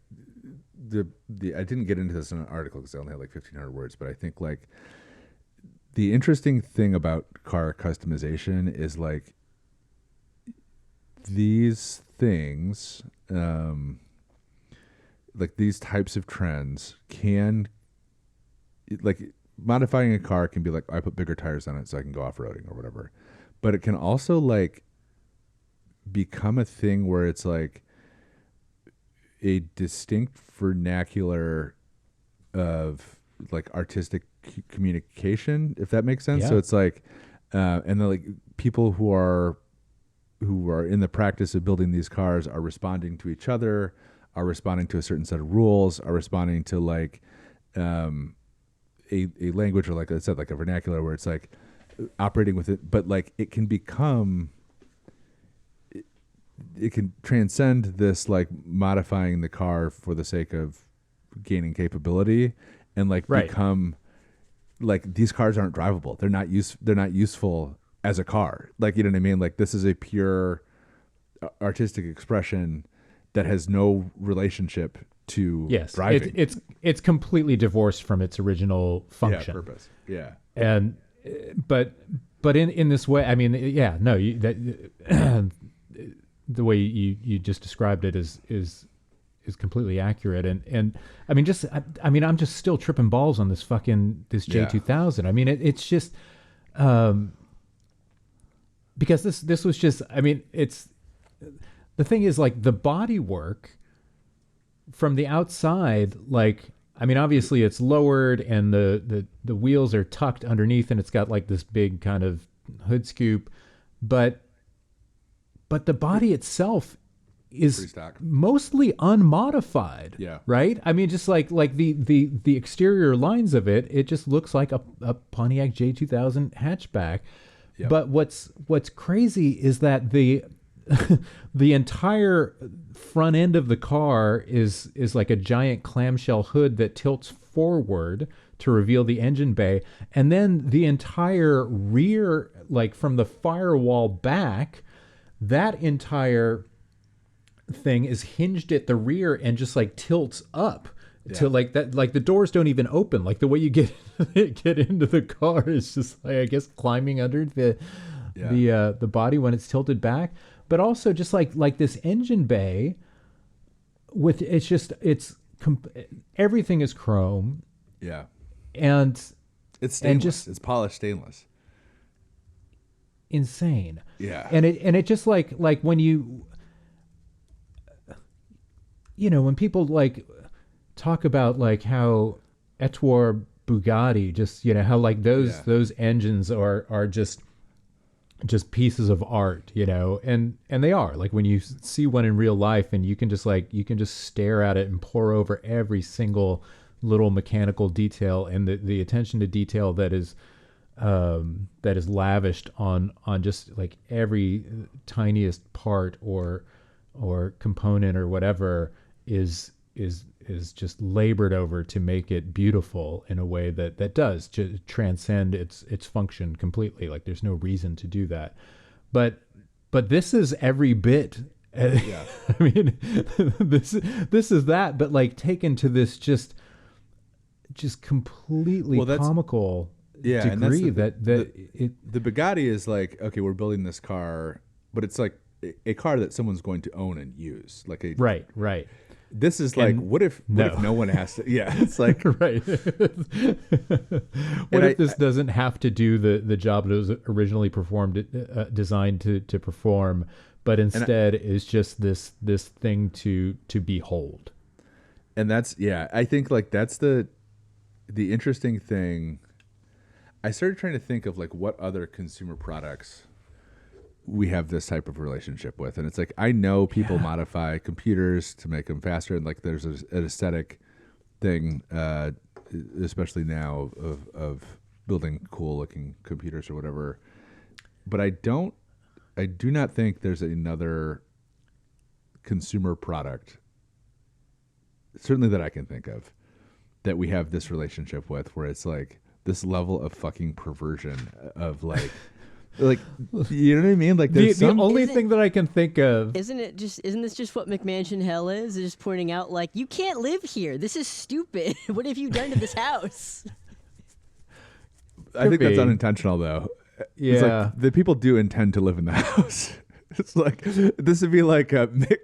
A: the I didn't get into this in an article because I only had like 1,500 words, but I think like the interesting thing about car customization is like these things, like these types of trends can, like modifying a car can be like, I put bigger tires on it so I can go off-roading or whatever, but it can also like become a thing where it's like a distinct vernacular of like artistic communication, if that makes sense. So it's like and then like people who are in the practice of building these cars are responding to each other, are responding to a certain set of rules, are responding to like a language, or like I said, like a vernacular where it's like operating with it, but like it can become, it can transcend this like modifying the car for the sake of gaining capability, and like
B: Right.
A: become like these cars aren't drivable. They're not useful as a car. Like, you know what I mean? Like, this is a pure artistic expression that has no relationship to driving.
B: It's completely divorced from its original function.
A: Yeah, purpose. Yeah.
B: And but in this way, I mean, yeah, no, the way you just described it is completely accurate. And I mean, I'm just still tripping balls on this J2000. I mean, it's just because this was just, I mean, it's, the thing is, like, the body work from the outside, like, I mean, obviously it's lowered and the wheels are tucked underneath and it's got like this big kind of hood scoop, but the body itself is mostly unmodified.
A: Yeah.
B: Right? I mean, just like the exterior lines of it just looks like a Pontiac J2000 hatchback. Yep. But what's crazy is that the entire front end of the car is like a giant clamshell hood that tilts forward to reveal the engine bay, and then the entire rear, like from the firewall back, that entire thing is hinged at the rear and just like tilts up to like that, like the doors don't even open. Like the way you get into the car is just like, I guess, climbing under the body when it's tilted back. But also just like this engine bay with, everything is chrome.
A: Yeah.
B: And
A: it's stainless. It's polished stainless.
B: Insane.
A: Yeah.
B: And it just like when when people like talk about like how Etwar Bugatti, just, how like those engines are just pieces of art, and they are, like, when you see one in real life and you can just stare at it and pore over every single little mechanical detail and the attention to detail that is lavished on just like every tiniest part or component or whatever is just labored over to make it beautiful in a way that does transcend its function completely. Like, there's no reason to do that, but this is every bit.
A: Yeah.
B: I mean, this is that, but like taken to this just completely comical degree. The
A: Bugatti is like, okay, we're building this car, but it's like a car that someone's going to own and use, like a
B: right.
A: This is like, what if no one has to? Yeah, it's like
B: right. What if this doesn't have to do the job it was originally designed to perform, but instead is just this thing to behold?
A: And that's, I think like that's the interesting thing. I started trying to think of like what other consumer products we have this type of relationship with, and it's like, I know people modify computers to make them faster, and like there's an aesthetic thing, especially now of building cool looking computers or whatever. But I do not think there's another consumer product, certainly that I can think of, that we have this relationship with, where it's like this level of fucking perversion of like like, you know what I mean? Like, the
B: only thing that I can think of.
C: Isn't this just what McMansion hell is? It's just pointing out, like, you can't live here. This is stupid. What have you done to this house?
A: I think that's unintentional, though.
B: Yeah.
A: It's like, the people do intend to live in the house. It's like, this would be like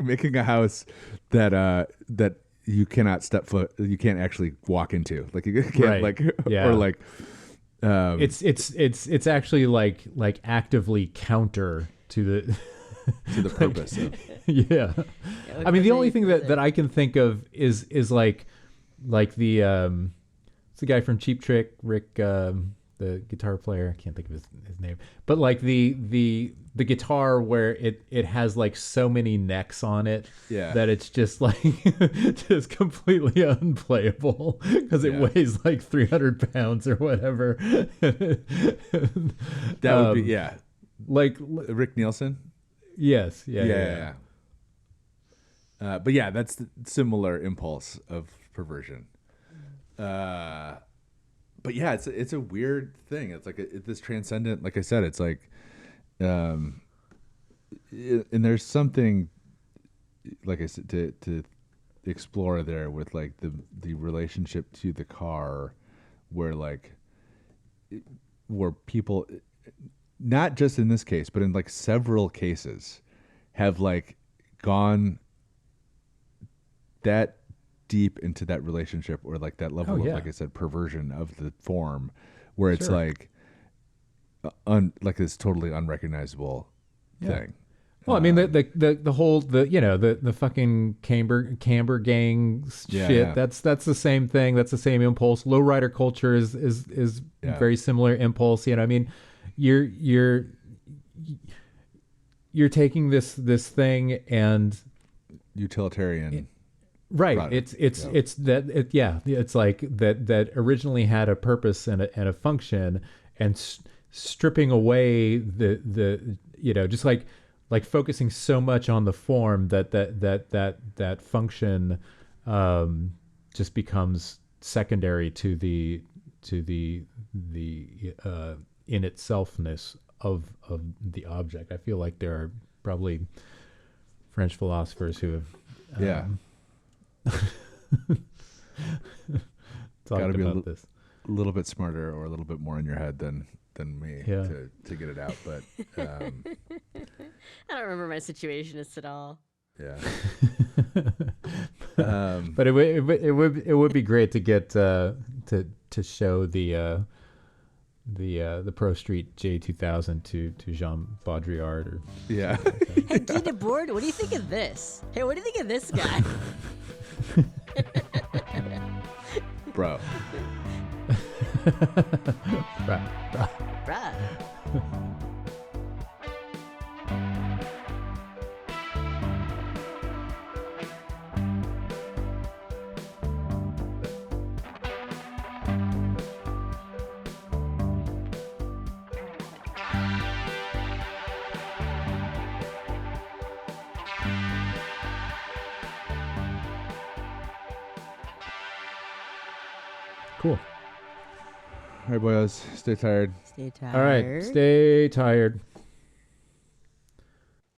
A: making a house that you cannot step foot, you can't actually walk into. Like, you can't, or like,
B: it's actually like actively counter to the
A: purpose.
B: Yeah. I mean, the only thing that I can think of is like the it's the guy from Cheap Trick, Rick, the guitar player. I can't think of his name, but like the guitar where it has like so many necks on it that it's just like just completely unplayable because it weighs like 300 pounds or whatever.
A: That would be
B: like
A: Rick Nielsen.
B: Yes.
A: But yeah, that's the similar impulse of perversion. But yeah, it's a weird thing. It's like this transcendent. Like I said, it's like, and there's something, like I said, to explore there with like the relationship to the car, where like where people, not just in this case, but in like several cases, have like gone that deep into that relationship, or like that level of, like I said, perversion of the form, where it's like like this totally unrecognizable thing.
B: Well, I mean, the whole the fucking camber gang shit. That's the same thing. That's the same impulse. Lowrider culture is very similar impulse. I mean, you're taking this thing and
A: utilitarian.
B: Right. Product. It's like that originally had a purpose and a function, and stripping away the just like focusing so much on the form that function just becomes secondary to the in itselfness of the object. I feel like there are probably French philosophers who have
A: gotta be this a little bit smarter, or a little bit more in your head than me to get it out. But
C: I don't remember my situationists at all.
A: Yeah.
B: But it would be great to get to show the Pro Street J2000 to Jean Baudrillard or
A: Hey,
C: Guy Debord, what do you think of this? Hey, what do you think of this guy?
A: Bro.
C: Bruh.
B: Cool.
A: All right, boys. Stay tired.
C: Stay tired.
B: All right. Stay tired.